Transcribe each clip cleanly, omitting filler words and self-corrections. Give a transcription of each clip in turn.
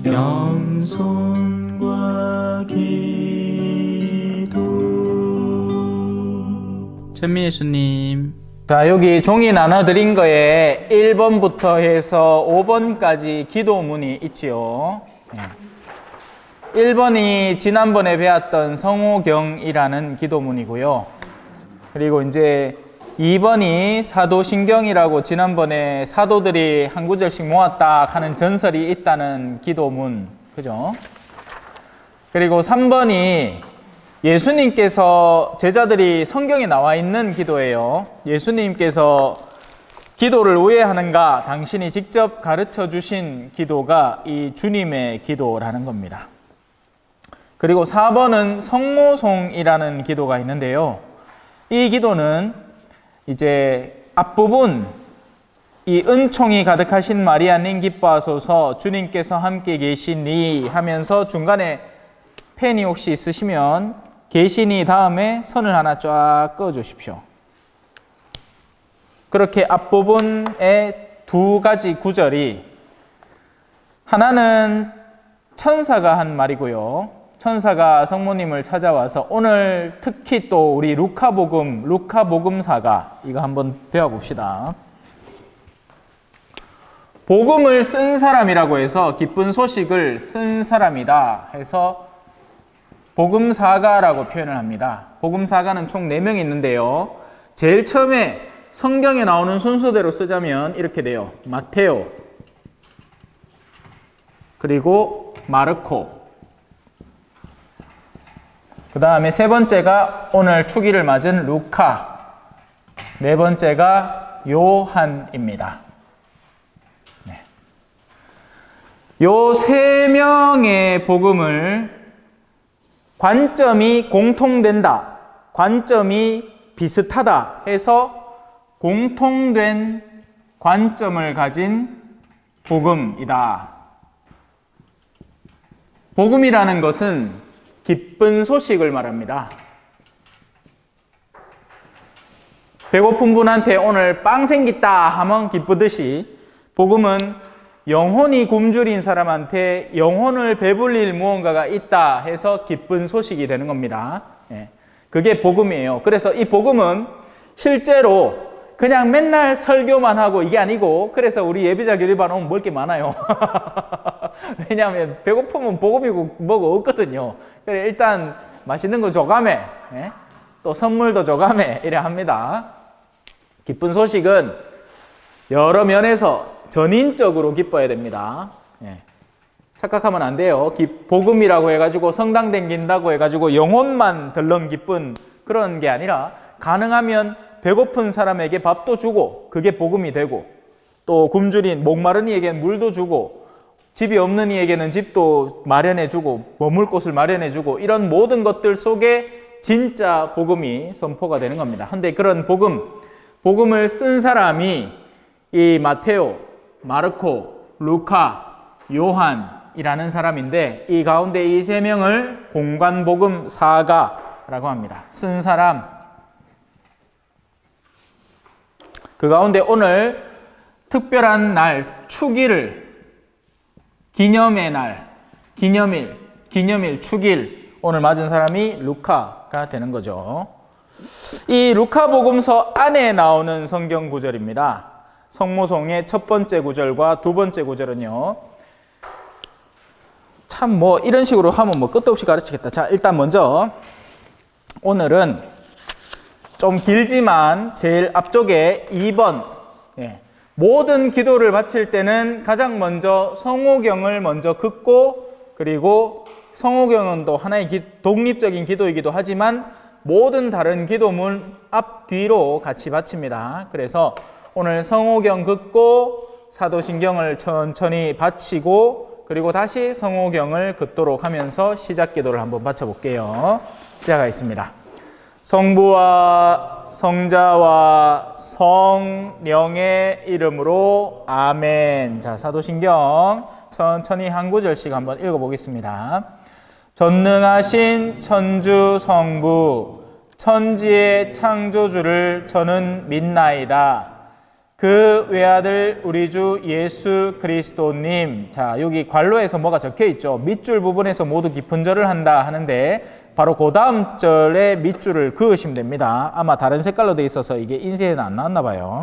영손과 기도. 천미예수님. 자, 여기 종이 나눠드린 거에 1번부터 해서 5번까지 기도문이 있지요. 1번이 지난번에 배웠던 성호경이라는 기도문이고요. 그리고 이제 2번이 사도신경이라고 지난번에 사도들이 한 구절씩 모았다 하는 전설이 있다는 기도문. 그죠? 그리고 3번이 예수님께서 제자들이 성경에 나와 있는 기도예요. 예수님께서 기도를 왜 하는가? 당신이 직접 가르쳐 주신 기도가 이 주님의 기도라는 겁니다. 그리고 4번은 성모송이라는 기도가 있는데요. 이 기도는 이제 앞부분 이 은총이 가득하신 마리아님 기뻐하소서 주님께서 함께 계시니 하면서 중간에 펜이 혹시 있으시면 계시니 다음에 선을 하나 쫙 그어 주십시오. 그렇게 앞부분에 두 가지 구절이 하나는 천사가 한 말이고요. 천사가 성모님을 찾아와서 오늘 특히 또 우리 루카복음사가 이거 한번 배워봅시다. 복음을 쓴 사람이라고 해서 기쁜 소식을 쓴 사람이다 해서 복음사가라고 표현을 합니다. 복음사가는 총 4명이 있는데요. 제일 처음에 성경에 나오는 순서대로 쓰자면 이렇게 돼요. 마테오, 그리고 마르코, 그 다음에 세 번째가 오늘 축일을 맞은 루카, 네 번째가 요한입니다. 네. 요 세 명의 복음을 관점이 공통된다, 관점이 비슷하다 해서 공통된 관점을 가진 복음이다. 복음이라는 것은 기쁜 소식을 말합니다. 배고픈 분한테 오늘 빵 생겼다 하면 기쁘듯이 복음은 영혼이 굶주린 사람한테 영혼을 배불릴 무언가가 있다 해서 기쁜 소식이 되는 겁니다. 그게 복음이에요. 그래서 이 복음은 실제로 그냥 맨날 설교만 하고 이게 아니고, 그래서 우리 예비자 교리반 오면 먹을 게 많아요. 왜냐하면 배고프면 복음이고 뭐가 없거든요. 그래 일단 맛있는 거 줘가매, 또 선물도 줘가매 이래 합니다. 기쁜 소식은 여러 면에서 전인적으로 기뻐야 됩니다. 착각하면 안 돼요. 복음이라고 해가지고 성당 댕긴다고 해가지고 영혼만 덜렁 기쁜 그런 게 아니라, 가능하면 배고픈 사람에게 밥도 주고 그게 복음이 되고, 또 굶주린 목마른 이에게는 물도 주고, 집이 없는 이에게는 집도 마련해 주고 머물 곳을 마련해 주고, 이런 모든 것들 속에 진짜 복음이 선포가 되는 겁니다. 근데 그런 복음을 쓴 사람이 이 마테오, 마르코, 루카, 요한이라는 사람인데, 이 가운데 이 세 명을 공관복음사가라고 합니다. 쓴 사람. 그 가운데 오늘 특별한 날, 축일을, 기념의 날, 기념일, 축일 오늘 맞은 사람이 루카가 되는 거죠. 이 루카복음서 안에 나오는 성경 구절입니다. 성모송의 첫 번째 구절과 두 번째 구절은요, 참 뭐 이런 식으로 하면 뭐 끝도 없이 가르치겠다. 자, 일단 먼저 오늘은 좀 길지만 제일 앞쪽에 2번, 모든 기도를 바칠 때는 가장 먼저 성호경을 먼저 긋고, 그리고 성호경은 또 하나의 독립적인 기도이기도 하지만 모든 다른 기도문 앞뒤로 같이 바칩니다. 그래서 오늘 성호경 긋고 사도신경을 천천히 바치고, 그리고 다시 성호경을 긋도록 하면서 시작 기도를 한번 바쳐볼게요. 시작하겠습니다. 성부와 성자와 성령의 이름으로 아멘. 자, 사도신경 천천히 한 구절씩 한번 읽어보겠습니다. 전능하신 천주 성부, 천지의 창조주를 저는 믿나이다. 그 외아들 우리 주 예수 그리스도님. 자, 여기 괄호에서 뭐가 적혀 있죠? 밑줄 부분에서 모두 깊은 절을 한다 하는데 바로 그 다음 절에 밑줄을 그으시면 됩니다. 아마 다른 색깔로 되어 있어서 이게 인쇄는 안 나왔나 봐요.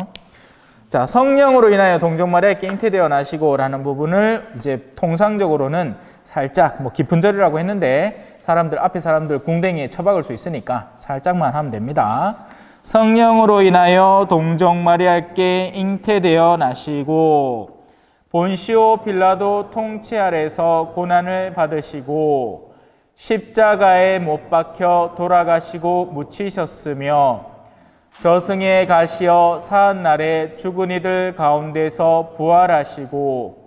자, 성령으로 인하여 동정마리아께 잉태되어 나시고 라는 부분을 이제 통상적으로는 살짝 뭐 깊은 절이라고 했는데 앞에 사람들 궁뎅이에 쳐박을 수 있으니까 살짝만 하면 됩니다. 성령으로 인하여 동정마리아께 잉태되어 나시고 본시오 빌라도 통치 아래서 고난을 받으시고 십자가에 못 박혀 돌아가시고 묻히셨으며 저승에 가시어 사한날에 죽은 이들 가운데서 부활하시고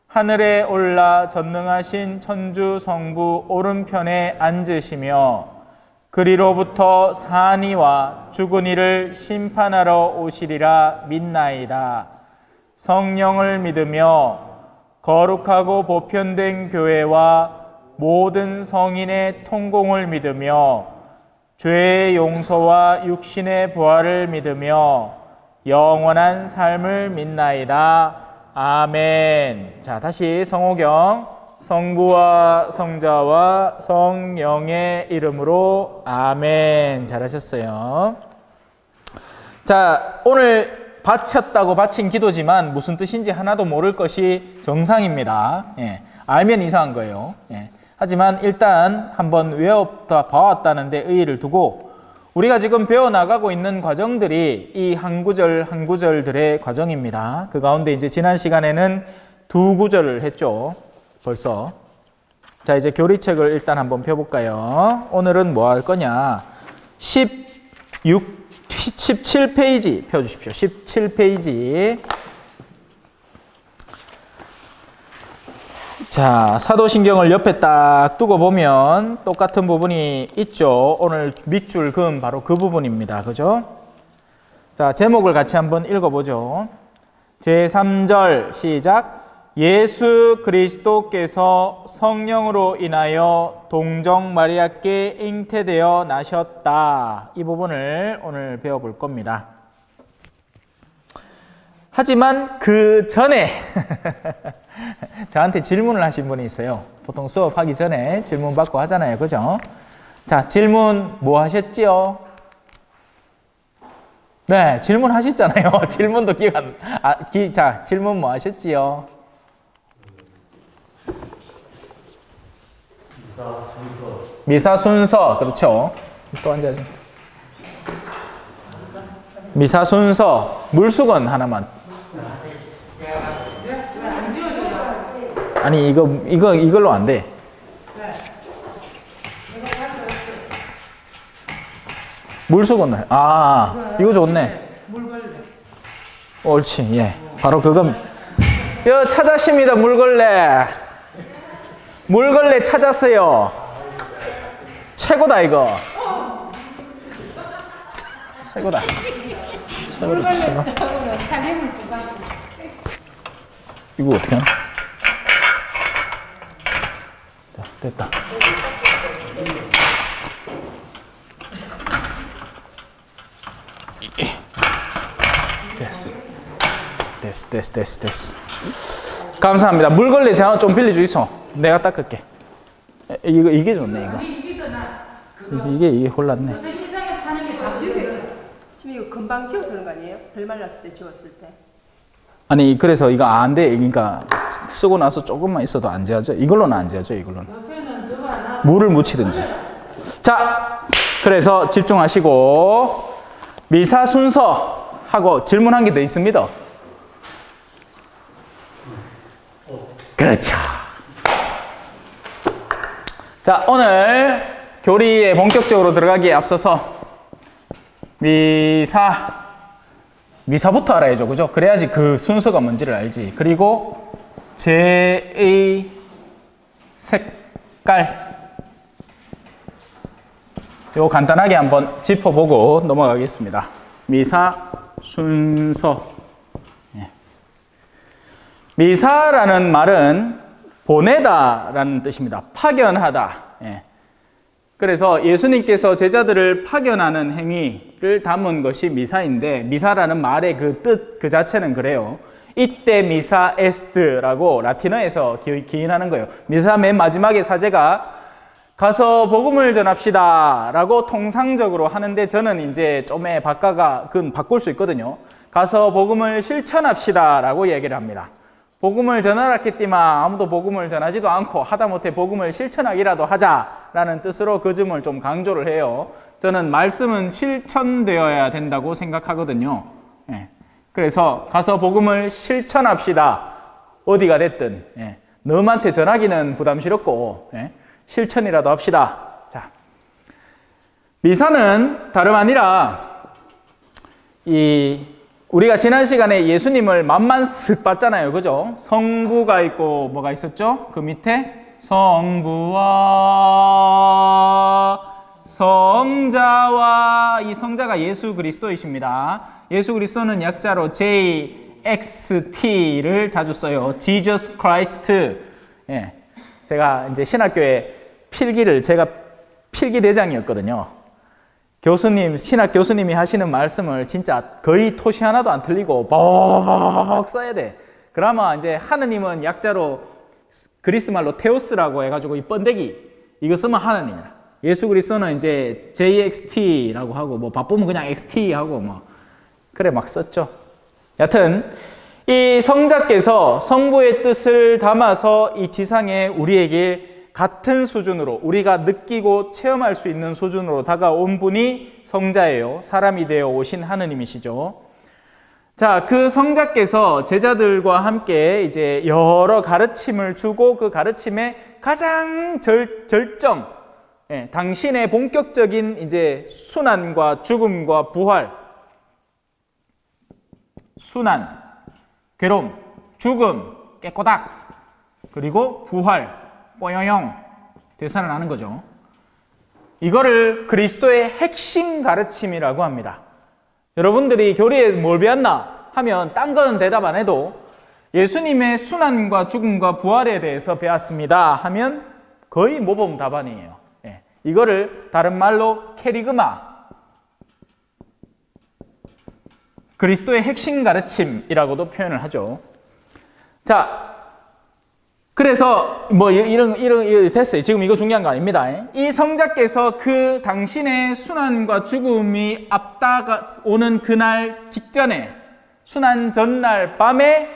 하늘에 올라 전능하신 천주 성부 오른편에 앉으시며 그리로부터 사한 이와 죽은 이를 심판하러 오시리라 믿나이다. 성령을 믿으며 거룩하고 보편된 교회와 모든 성인의 통공을 믿으며 죄의 용서와 육신의 부활을 믿으며 영원한 삶을 믿나이다. 아멘. 자, 다시 성호경. 성부와 성자와 성령의 이름으로 아멘. 잘하셨어요. 자, 오늘 바쳤다고 바친 기도지만 무슨 뜻인지 하나도 모를 것이 정상입니다. 예, 알면 이상한 거예요. 예. 하지만 일단 한번 외웠다 봐왔다는 데 의의를 두고 우리가 지금 배워나가고 있는 과정들이 이 한 구절 한 구절들의 과정입니다. 그 가운데 이제 지난 시간에는 2구절을 했죠. 벌써. 자, 이제 교리책을 일단 한번 펴볼까요? 오늘은 뭐 할 거냐? 17페이지 펴주십시오. 17페이지. 자, 사도신경을 옆에 딱 두고 보면 똑같은 부분이 있죠. 오늘 밑줄 그은 바로 그 부분입니다. 그죠? 자, 제목을 같이 한번 읽어보죠. 제3절 시작. 예수 그리스도께서 성령으로 인하여 동정 마리아께 잉태되어 나셨다. 이 부분을 오늘 배워볼 겁니다. 하지만 그 전에 저한테 질문을 하신 분이 있어요. 보통 수업하기 전에 질문 받고 하잖아요. 그죠? 자, 질문 뭐 하셨지요? 네, 질문 하셨잖아요. 질문도 기억 안... 자, 질문 뭐 하셨지요? 미사 순서. 그렇죠. 또 앉아야지. 미사 순서. 물수건 하나만. 아니, 이걸로 안 돼. 물수건을. 이거 좋네. 옳지. 예. 바로 그거. 찾았습니다. 물걸레. 물걸레 찾았어요. 최고다, 이거. 최고다. 최고다, 최고. 이거 어떻게 하나? 자, 됐다. 됐어. 감사합니다. 물걸레 제가 좀 빌려주이소. 내가 닦을게. 이게 좋네, 이거. 이게 혼났네. 지금 이거 금방 지워서 그런 거 아니에요? 덜 말랐을 때 지웠을 때. 아니, 그래서 이거 안 돼. 그러니까 쓰고 나서 조금만 있어도 안 지워져. 이걸로는 안 지워져, 이걸로는. 물을 묻히든지. 자, 그래서 집중하시고 미사 순서하고 질문 한 개 더 있습니다. 그렇죠. 자, 오늘 교리에 본격적으로 들어가기에 앞서서 미사부터 알아야죠. 그죠? 그래야지 그 순서가 뭔지를 알지. 그리고 제의 색깔. 요거 간단하게 한번 짚어보고 넘어가겠습니다. 미사 순서. 미사라는 말은 보내다라는 뜻입니다. 파견하다. 그래서 예수님께서 제자들을 파견하는 행위를 담은 것이 미사인데, 미사라는 말의 그 뜻 그 자체는 그래요. 이때 미사 에스트라고 라틴어에서 기인하는 거예요. 미사 맨 마지막에 사제가 가서 복음을 전합시다 라고 통상적으로 하는데, 저는 이제 좀에 그건 바꿀 수 있거든요. 가서 복음을 실천합시다 라고 얘기를 합니다. 복음을 전하라겠지만 아무도 복음을 전하지도 않고 하다못해 복음을 실천하기라도 하자라는 뜻으로 그 점을 좀 강조를 해요. 저는 말씀은 실천되어야 된다고 생각하거든요. 예. 그래서 가서 복음을 실천합시다. 어디가 됐든. 예. 너한테 전하기는 부담스럽고, 예. 실천이라도 합시다. 자, 미사는 다름 아니라 우리가 지난 시간에 예수님을 맛만 쓱 봤잖아요. 그죠? 성부가 있고 뭐가 있었죠? 그 밑에 성부와 성자와, 이 성자가 예수 그리스도이십니다. 예수 그리스도는 약자로 JXT를 자주 써요. Jesus Christ. 예. 제가 이제 신학교에 제가 필기 대장이었거든요. 신학 교수님이 하시는 말씀을 진짜 거의 토시 하나도 안 틀리고 벅 써야 돼. 그러면 이제 하느님은 약자로 그리스 말로 테오스라고 해가지고 이 번데기 이거 쓰면 하느님이라. 예수 그리스도는 이제 JXT라고 하고 뭐 바쁘면 그냥 XT 하고 뭐 그래 막 썼죠. 여튼 이 성자께서 성부의 뜻을 담아서 이 지상에 우리에게 같은 수준으로, 우리가 느끼고 체험할 수 있는 수준으로 다가온 분이 성자예요. 사람이 되어 오신 하느님이시죠. 자, 그 성자께서 제자들과 함께 이제 여러 가르침을 주고 그 가르침의 가장 절정, 당신의 본격적인 이제 순환과 죽음과 부활, 순환, 괴로움, 죽음, 깨꼬닥, 그리고 부활, 뽀요용, 대사를 하는 거죠. 이거를 그리스도의 핵심 가르침이라고 합니다. 여러분들이 교리에 뭘 배웠나 하면 딴 건 대답 안 해도 예수님의 순환과 죽음과 부활에 대해서 배웠습니다 하면 거의 모범 답안이에요. 이거를 다른 말로 캐리그마, 그리스도의 핵심 가르침이라고도 표현을 하죠. 자, 그래서 뭐 이런 됐어요. 지금 이거 중요한 거 아닙니다. 이 성자께서 그 당신의 순환과 죽음이 앞다가 오는 그날 직전에, 순환 전날 밤에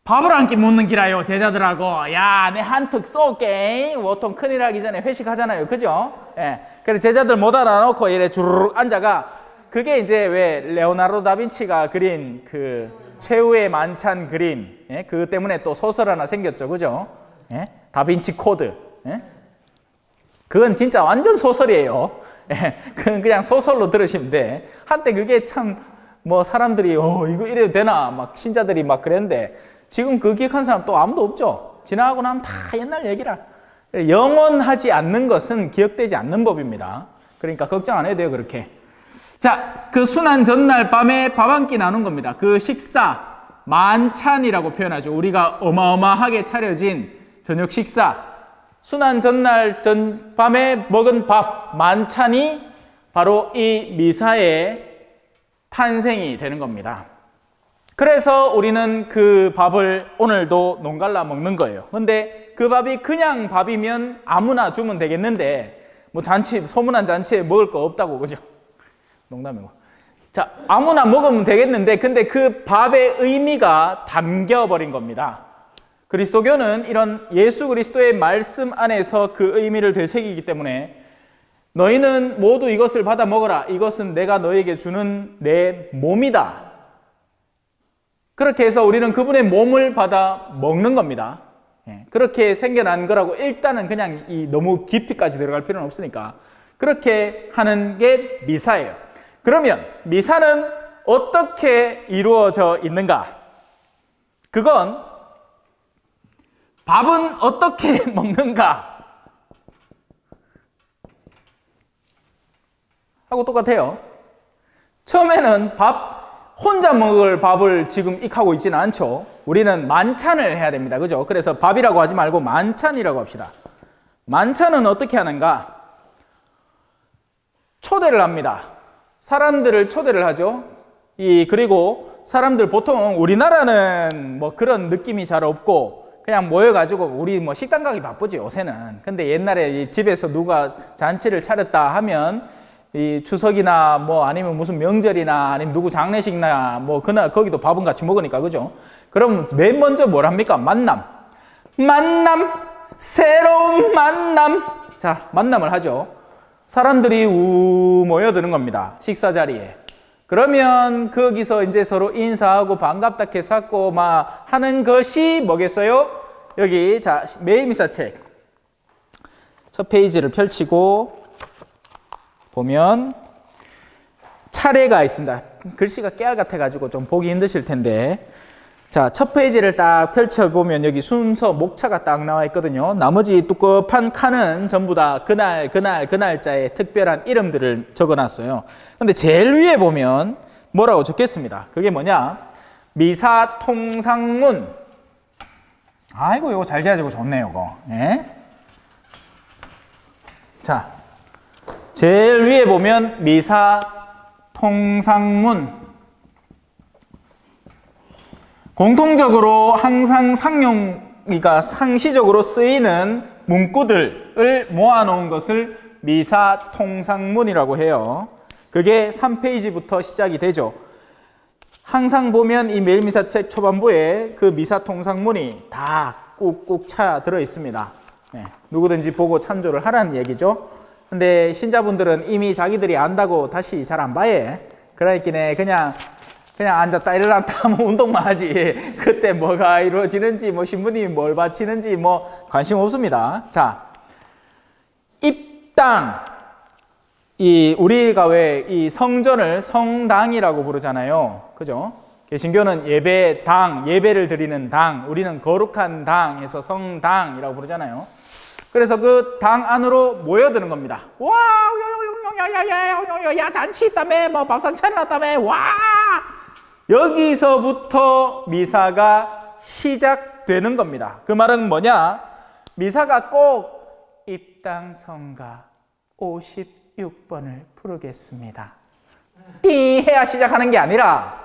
밥을 한 끼 묻는 기라요. 제자들하고. 야, 내 한턱 쏠게. 보통 큰일 하기 전에 회식하잖아요. 그죠? 예. 그래서 제자들 못 알아놓고 이래 주르륵 앉아가, 그게 이제 왜 레오나르도 다빈치가 그린 그 최후의 만찬 그림, 그것 때문에 또 소설 하나 생겼죠. 그죠? 다빈치 코드. 그건 진짜 완전 소설이에요. 그건 그냥 소설로 들으시면 돼. 한때 그게 참 뭐 사람들이 이거 이래도 되나 막 신자들이 막 그랬는데, 지금 그 기억한 사람 또 아무도 없죠. 지나가고 나면 다 옛날 얘기라. 영원하지 않는 것은 기억되지 않는 법입니다. 그러니까 걱정 안 해도 돼요. 그렇게. 자, 그 순환 전날 밤에 밥 한 끼 나눈 겁니다. 그 식사, 만찬이라고 표현하죠. 우리가 어마어마하게 차려진 저녁 식사, 순환 전날 밤에 먹은 밥, 만찬이 바로 이 미사의 탄생이 되는 겁니다. 그래서 우리는 그 밥을 오늘도 농갈라 먹는 거예요. 근데 그 밥이 그냥 밥이면 아무나 주면 되겠는데, 뭐 잔치, 소문난 잔치에 먹을 거 없다고, 그죠? 농담이고. 자, 아무나 먹으면 되겠는데, 근데 그 밥의 의미가 담겨버린 겁니다. 그리스도교는 이런 예수 그리스도의 말씀 안에서 그 의미를 되새기기 때문에, 너희는 모두 이것을 받아 먹어라. 이것은 내가 너에게 주는 내 몸이다. 그렇게 해서 우리는 그분의 몸을 받아 먹는 겁니다. 그렇게 생겨난 거라고 일단은 그냥 너무 깊이까지 들어갈 필요는 없으니까 그렇게 하는 게 미사예요. 그러면 미사는 어떻게 이루어져 있는가? 그건 밥은 어떻게 먹는가? 하고 똑같아요. 처음에는 혼자 먹을 밥을 지금 익하고 있지는 않죠. 우리는 만찬을 해야 됩니다. 그죠? 그래서 밥이라고 하지 말고 만찬이라고 합시다. 만찬은 어떻게 하는가? 초대를 합니다. 사람들을 초대를 하죠. 그리고 사람들 보통 우리나라는 뭐 그런 느낌이 잘 없고 그냥 모여가지고 우리 뭐 식당 가기 바쁘지 요새는. 근데 옛날에 이 집에서 누가 잔치를 차렸다 하면 이 추석이나 뭐 아니면 무슨 명절이나 아니면 누구 장례식이나 뭐 그날 거기도 밥은 같이 먹으니까 그죠? 그럼 맨 먼저 뭘 합니까? 만남, 새로운 만남. 자, 만남을 하죠. 사람들이 모여드는 겁니다. 식사 자리에. 그러면 거기서 이제 서로 인사하고 반갑다 해서 막 하는 것이 뭐겠어요? 여기 자 매일 미사책 첫 페이지를 펼치고 보면 차례가 있습니다. 글씨가 깨알 같아가지고 좀 보기 힘드실 텐데 자, 첫 페이지를 딱 펼쳐보면 여기 순서 목차가 딱 나와 있거든요. 나머지 두껍한 칸은 전부 다 그날자의 특별한 이름들을 적어놨어요. 근데 제일 위에 보면 뭐라고 적겠습니다. 그게 뭐냐? 미사통상문. 아이고, 이거 잘 지어지고 좋네요, 이거. 예? 자, 제일 위에 보면 미사통상문. 공통적으로 항상 그러니까 상시적으로 쓰이는 문구들을 모아놓은 것을 미사통상문이라고 해요. 그게 3페이지부터 시작이 되죠. 항상 보면 이 매일미사책 초반부에 그 미사통상문이 다 꾹꾹 차 들어 있습니다. 네, 누구든지 보고 참조를 하라는 얘기죠. 근데 신자분들은 이미 자기들이 안다고 다시 잘 안 봐요. 그러니까 그냥 앉았다 일어났다 뭐 운동만 하지 그때 뭐가 이루어지는지 뭐 신부님이 뭘 바치는지 뭐 관심 없습니다. 자, 입당. 우리가 왜 이 성전을 성당이라고 부르잖아요. 그죠? 개신교는 예배당, 예배를 드리는 당, 우리는 거룩한 당에서 성당이라고 부르잖아요. 그래서 그 당 안으로 모여드는 겁니다. 와, 야, 잔치 있다며, 뭐 밥상 차려놨다며, 와! 여기서부터 미사가 시작되는 겁니다. 그 말은 뭐냐? 미사가 꼭 입당 성가 56번을 부르겠습니다. 띠 해야 시작하는 게 아니라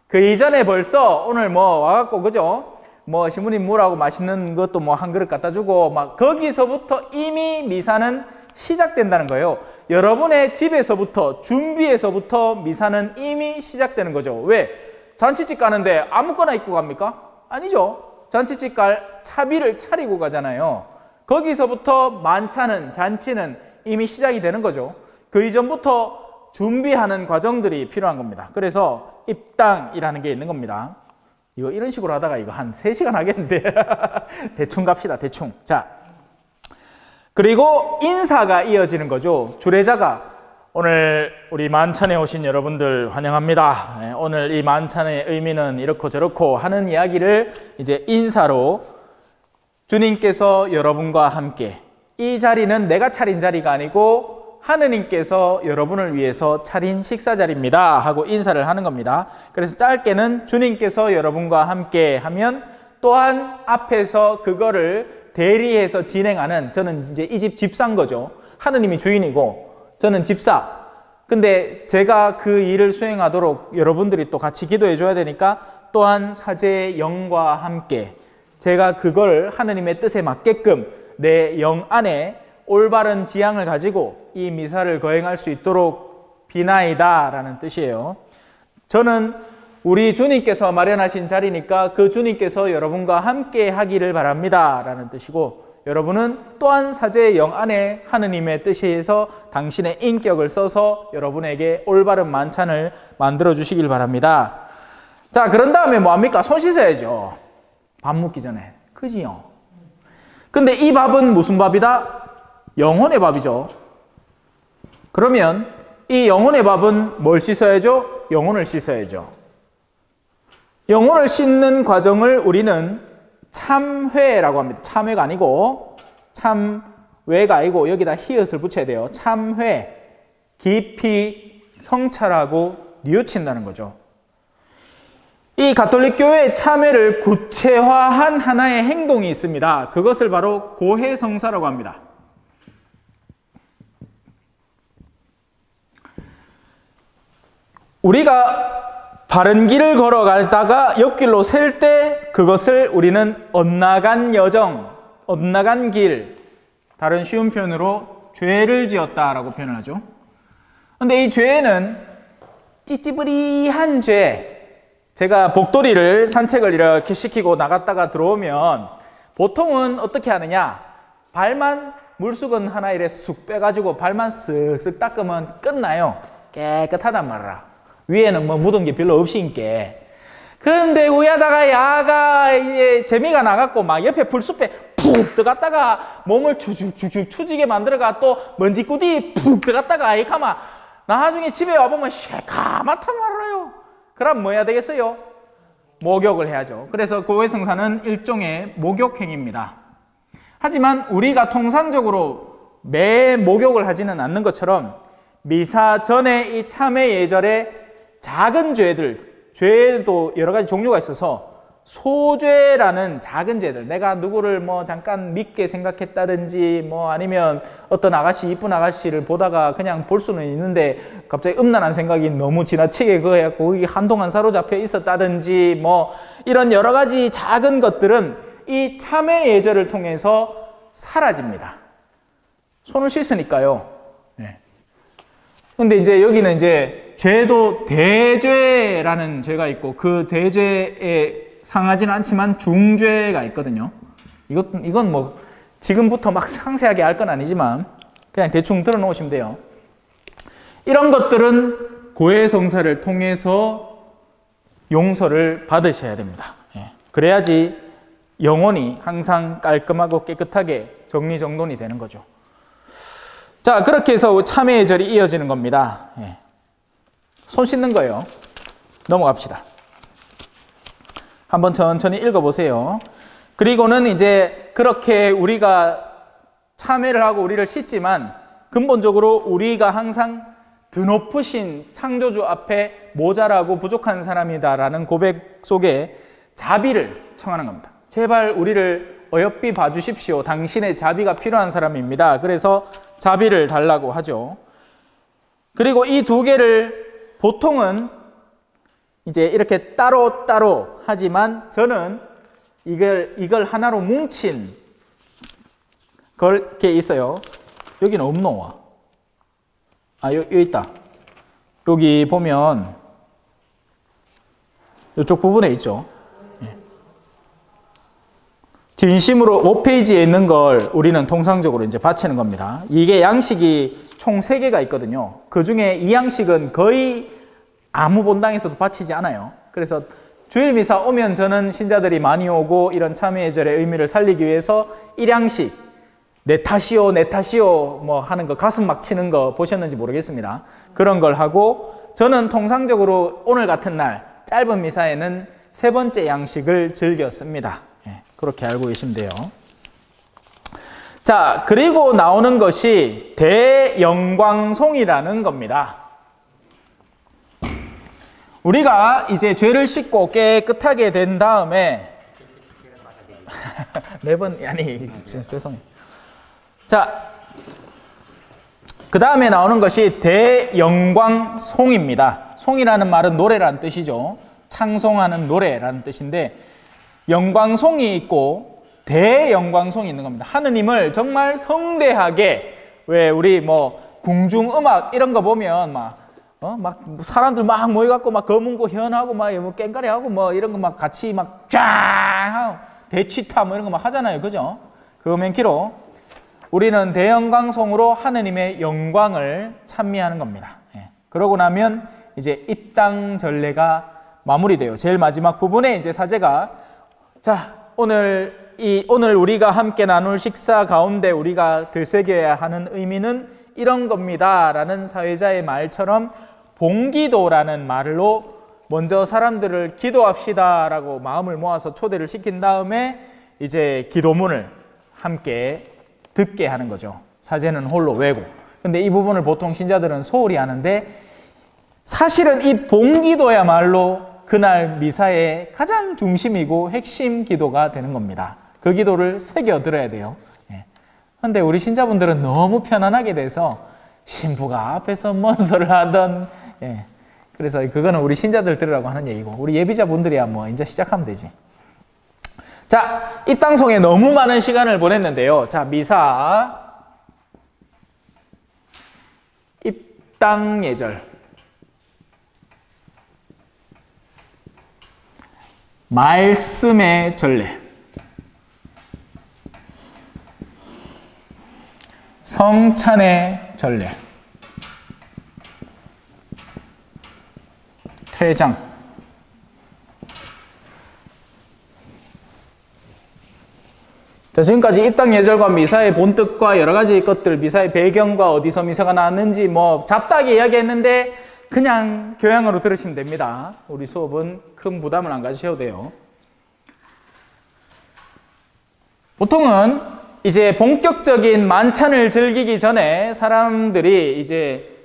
그 이전에 벌써 오늘 뭐 와갖고 그죠? 뭐 신부님 뭐라고 맛있는 것도 뭐 한 그릇 갖다 주고 막 거기서부터 이미 미사는 시작된다는 거예요. 여러분의 집에서부터 준비에서부터 미사는 이미 시작되는 거죠. 왜? 잔치집 가는데 아무거나 입고 갑니까? 아니죠. 잔치집 갈 차비를 차리고 가잖아요. 거기서부터 만찬은 잔치는 이미 시작이 되는 거죠. 그 이전부터 준비하는 과정들이 필요한 겁니다. 그래서 입당이라는 게 있는 겁니다. 이거 이런 식으로 하다가 이거 한 3시간 하겠는데 대충 갑시다. 대충. 자, 그리고 인사가 이어지는 거죠. 주례자가 오늘 우리 만찬에 오신 여러분들 환영합니다. 오늘 이 만찬의 의미는 이렇고 저렇고 하는 이야기를 이제 인사로 주님께서 여러분과 함께 이 자리는 내가 차린 자리가 아니고 하느님께서 여러분을 위해서 차린 식사 자리입니다 하고 인사를 하는 겁니다. 그래서 짧게는 주님께서 여러분과 함께 하면 또한 앞에서 그거를 대리해서 진행하는 저는 이제 이 집 집사인 거죠. 하느님이 주인이고 저는 집사. 근데 제가 그 일을 수행하도록 여러분들이 또 같이 기도해 줘야 되니까 또한 사제의 영과 함께 제가 그걸 하느님의 뜻에 맞게끔 내 영 안에 올바른 지향을 가지고 이 미사를 거행할 수 있도록 비나이다 라는 뜻이에요. 저는 우리 주님께서 마련하신 자리니까 그 주님께서 여러분과 함께 하기를 바랍니다 라는 뜻이고 여러분은 또한 사제의 영 안에 하느님의 뜻에서 당신의 인격을 써서 여러분에게 올바른 만찬을 만들어 주시길 바랍니다. 자, 그런 다음에 뭐합니까? 손 씻어야죠. 밥 먹기 전에. 그지요? 근데 이 밥은 무슨 밥이다? 영혼의 밥이죠. 그러면 이 영혼의 밥은 뭘 씻어야죠? 영혼을 씻어야죠. 영혼을 씻는 과정을 우리는 참회라고 합니다. 참회가 아니고 참회가 아니고 여기다 히읗을 붙여야 돼요. 참회, 깊이 성찰하고 뉘우친다는 거죠. 이 가톨릭 교회의 참회를 구체화한 하나의 행동이 있습니다. 그것을 바로 고해성사라고 합니다. 우리가 바른 길을 걸어가다가 옆길로 셀 때 그것을 우리는 엇나간 여정, 엇나간 길, 다른 쉬운 표현으로 죄를 지었다라고 표현을 하죠. 근데 이 죄는 찌찌부리한 죄, 제가 복도리를 산책을 이렇게 시키고 나갔다가 들어오면 보통은 어떻게 하느냐, 발만 물수건 하나 이래 쑥 빼가지고 발만 쓱쓱 닦으면 끝나요. 깨끗하단 말이야. 위에는 뭐 묻은 게 별로 없으니까. 그런데 우야다가 야가 이제 재미가 나갔고 막 옆에 불숲에 푹 들어갔다가 몸을 추죽추죽 추지게 만들어가 또 먼지구디 푹 들어갔다가 이 가마 나중에 집에 와보면 새카맣단 말이에요. 그럼 뭐 해야 되겠어요? 목욕을 해야죠. 그래서 고해성사는 일종의 목욕행위입니다. 하지만 우리가 통상적으로 매 목욕을 하지는 않는 것처럼 미사 전에 이 참회 예절에 작은 죄들, 죄도 여러 가지 종류가 있어서 소죄라는 작은 죄들, 내가 누구를 뭐 잠깐 믿게 생각했다든지 뭐 아니면 어떤 아가씨, 이쁜 아가씨를 보다가 그냥 볼 수는 있는데 갑자기 음란한 생각이 너무 지나치게 그거 해갖고 거기 한동안 사로잡혀 있었다든지 뭐 이런 여러 가지 작은 것들은 이 참회 예절을 통해서 사라집니다. 손을 씻으니까요. 네. 근데 이제 여기는 이제 죄도 대죄라는 죄가 있고 그 대죄에 상하지는 않지만 중죄가 있거든요. 이건 뭐 지금부터 막 상세하게 알 건 아니지만 그냥 대충 들어놓으시면 돼요. 이런 것들은 고해성사를 통해서 용서를 받으셔야 됩니다. 예. 그래야지 영혼이 항상 깔끔하고 깨끗하게 정리정돈이 되는 거죠. 자, 그렇게 해서 참회 예절이 이어지는 겁니다. 예. 손 씻는 거예요. 넘어갑시다. 한번 천천히 읽어보세요. 그리고는 이제 그렇게 우리가 참회를 하고 우리를 씻지만 근본적으로 우리가 항상 드높으신 창조주 앞에 모자라고 부족한 사람이다라는 고백 속에 자비를 청하는 겁니다. 제발 우리를 어여삐 봐주십시오. 당신의 자비가 필요한 사람입니다. 그래서 자비를 달라고 하죠. 그리고 이 두 개를 보통은 이제 이렇게 따로따로 하지만 저는 이걸 하나로 뭉친 게 있어요. 여기는 없노와. 아, 여기 있다. 여기 보면 이쪽 부분에 있죠. 예. 진심으로 5페이지에 있는 걸 우리는 통상적으로 이제 바치는 겁니다. 이게 양식이 총 3개가 있거든요. 그 중에 이 양식은 거의 아무 본당에서도 바치지 않아요. 그래서 주일미사 오면 저는 신자들이 많이 오고 이런 참회 예절의 의미를 살리기 위해서 1양식 내 탓이요 내 탓이요 뭐 하는 거 가슴 막 치는 거 보셨는지 모르겠습니다. 그런 걸 하고 저는 통상적으로 오늘 같은 날 짧은 미사에는 3번째 양식을 즐겨 씁니다. 예, 그렇게 알고 계시면 돼요. 자, 그리고 나오는 것이 대영광송이라는 겁니다. 우리가 이제 죄를 씻고 깨끗하게 된 다음에 4번, 아니, 죄송해요. 자, 그 다음에 나오는 것이 대영광송입니다. 송이라는 말은 노래라는 뜻이죠. 창송하는 노래라는 뜻인데 영광송이 있고 대영광송이 있는 겁니다. 하느님을 정말 성대하게, 왜 우리 뭐 궁중음악 이런 거 보면 막 사람들 막 모여갖고 막 거문고 현하고 막 깽가리하고 뭐 이런 거 막 같이 막 쫙 하고 대치타 뭐 이런 거 막 하잖아요. 그죠? 그거 맨키로 우리는 대영광송으로 하느님의 영광을 찬미하는 겁니다. 예. 그러고 나면 이제 입당 전례가 마무리돼요. 제일 마지막 부분에 이제 사제가 자, 오늘 우리가 함께 나눌 식사 가운데 우리가 되새겨야 하는 의미는 이런 겁니다. 라는 사회자의 말처럼 봉기도라는 말로 먼저 사람들을 기도합시다 라고 마음을 모아서 초대를 시킨 다음에 이제 기도문을 함께 듣게 하는 거죠. 사제는 홀로 외고. 근데 이 부분을 보통 신자들은 소홀히 하는데 사실은 이 봉기도야말로 그날 미사의 가장 중심이고 핵심 기도가 되는 겁니다. 그 기도를 새겨 들어야 돼요. 그런데 우리 신자분들은 너무 편안하게 돼서 신부가 앞에서 뭔 소리를 하던 그래서 그거는 우리 신자들 들으라고 하는 얘기고 우리 예비자분들이야 뭐 이제 시작하면 되지. 자, 입당송에 너무 많은 시간을 보냈는데요. 자, 미사 입당 예절 말씀의 전례 성찬의 전례 퇴장 자, 지금까지 입당 예절과 미사의 본뜻과 여러 가지 것들, 미사의 배경과 어디서 미사가 나왔는지 뭐 잡다하게 이야기했는데 그냥 교양으로 들으시면 됩니다. 우리 수업은 큰 부담을 안 가지셔도 돼요. 보통은 이제 본격적인 만찬을 즐기기 전에 사람들이 이제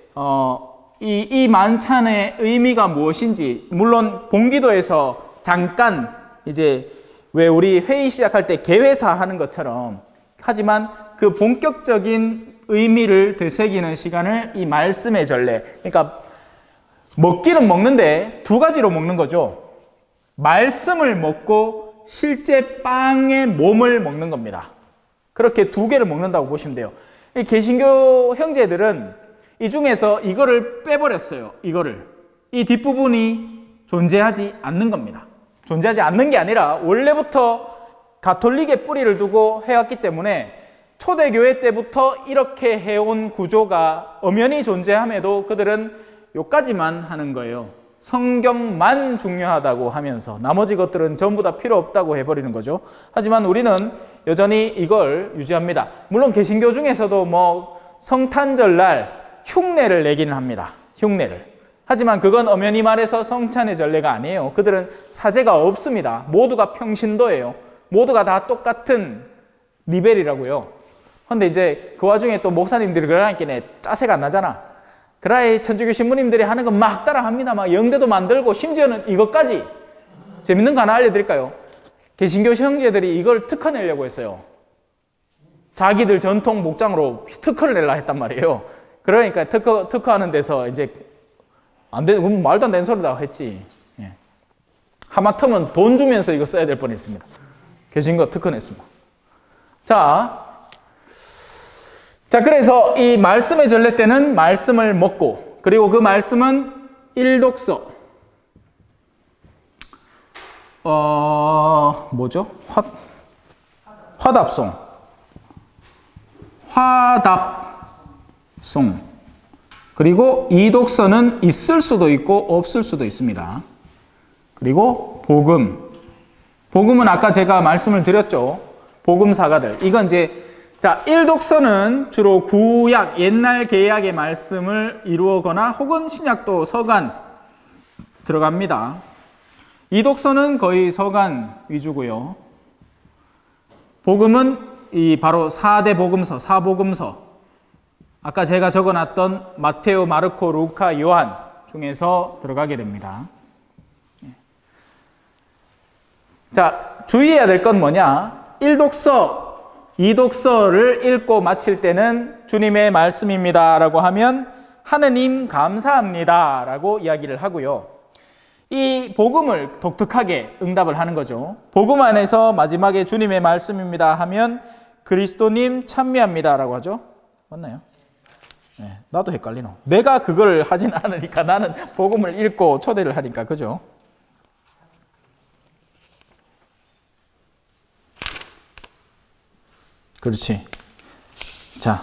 이 만찬의 의미가 무엇인지, 물론 본기도에서 잠깐 이제 왜 우리 회의 시작할 때 개회사 하는 것처럼 하지만 그 본격적인 의미를 되새기는 시간을 이 말씀의 전례, 그러니까 먹기는 먹는데 두 가지로 먹는 거죠. 말씀을 먹고 실제 빵의 몸을 먹는 겁니다. 그렇게 두 개를 먹는다고 보시면 돼요. 개신교 형제들은 이 중에서 이거를 빼버렸어요. 이 뒷부분이 존재하지 않는 겁니다. 존재하지 않는 게 아니라 원래부터 가톨릭의 뿌리를 두고 해왔기 때문에 초대교회 때부터 이렇게 해온 구조가 엄연히 존재함에도 그들은 요까지만 하는 거예요. 성경만 중요하다고 하면서 나머지 것들은 전부 다 필요 없다고 해버리는 거죠. 하지만 우리는 여전히 이걸 유지합니다. 물론 개신교 중에서도 뭐 성탄절날 흉내를 내기는 합니다. 흉내를. 하지만 그건 엄연히 말해서 성찬의 전례가 아니에요. 그들은 사제가 없습니다. 모두가 평신도예요. 모두가 다 똑같은 리벨이라고요. 근데 이제 그 와중에 또 목사님들이 그러니까 짜세가 안 나잖아. 그라이 천주교 신부님들이 하는 건 막 따라합니다. 막 영대도 만들고 심지어는 이것까지 재밌는 거 하나 알려드릴까요? 개신교 형제들이 이걸 특허내려고 했어요. 자기들 전통 목장으로 특허를 내려 했단 말이에요. 그러니까 특허하는 데서 이제 안 돼, 말도 안 되는 소리다 했지. 예. 하마터면 돈 주면서 이거 써야 될 뻔했습니다. 개신교 특허냈습니다. 자, 그래서 이 말씀의 전례 때는 말씀을 먹고, 그리고 그 말씀은 일독서, 뭐죠? 화답송. 그리고 이독서는 있을 수도 있고 없을 수도 있습니다. 그리고 복음은 아까 제가 말씀을 드렸죠. 복음사가들. 이건 이제 자, 일독서는 주로 구약, 옛날 계약의 말씀을 이루거나 혹은 신약도 서간 들어갑니다. 이독서는 거의 서간 위주고요. 복음은 이 바로 4대 복음서, 사복음서. 아까 제가 적어놨던 마테오, 마르코, 루카, 요한 중에서 들어가게 됩니다. 자, 주의해야 될 건 뭐냐? 1독서, 2독서를 읽고 마칠 때는 주님의 말씀입니다 라고 하면 하느님 감사합니다 라고 이야기를 하고요. 이 복음을 독특하게 응답을 하는 거죠. 복음 안에서 마지막에 주님의 말씀입니다 하면 그리스도님 찬미합니다 라고 하죠. 맞나요? 네, 나도 헷갈리노. 내가 그걸 하진 않으니까 나는 복음을 읽고 초대를 하니까, 그죠? 그렇지. 자,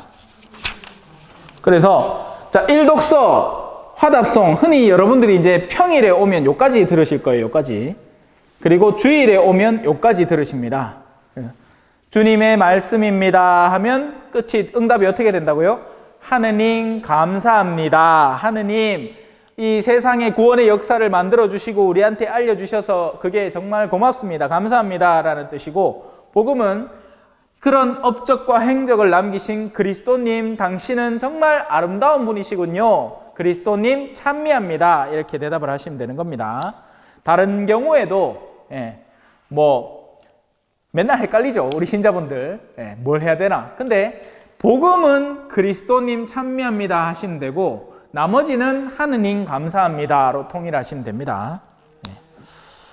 그래서 자, 일독서, 화답송, 흔히 여러분들이 이제 평일에 오면 요까지 들으실 거예요. 요까지. 그리고 주일에 오면 요까지 들으십니다. 주님의 말씀입니다 하면 끝이, 응답이 어떻게 된다고요? 하느님 감사합니다. 하느님 이 세상의 구원의 역사를 만들어 주시고 우리한테 알려주셔서 그게 정말 고맙습니다. 감사합니다 라는 뜻이고, 복음은 그런 업적과 행적을 남기신 그리스도님 당신은 정말 아름다운 분이시군요. 그리스도님 찬미합니다. 이렇게 대답을 하시면 되는 겁니다. 다른 경우에도 뭐 맨날 헷갈리죠. 우리 신자분들 뭘 해야 되나. 근데 복음은 그리스도님 찬미합니다 하시면 되고, 나머지는 하느님 감사합니다로 통일하시면 됩니다.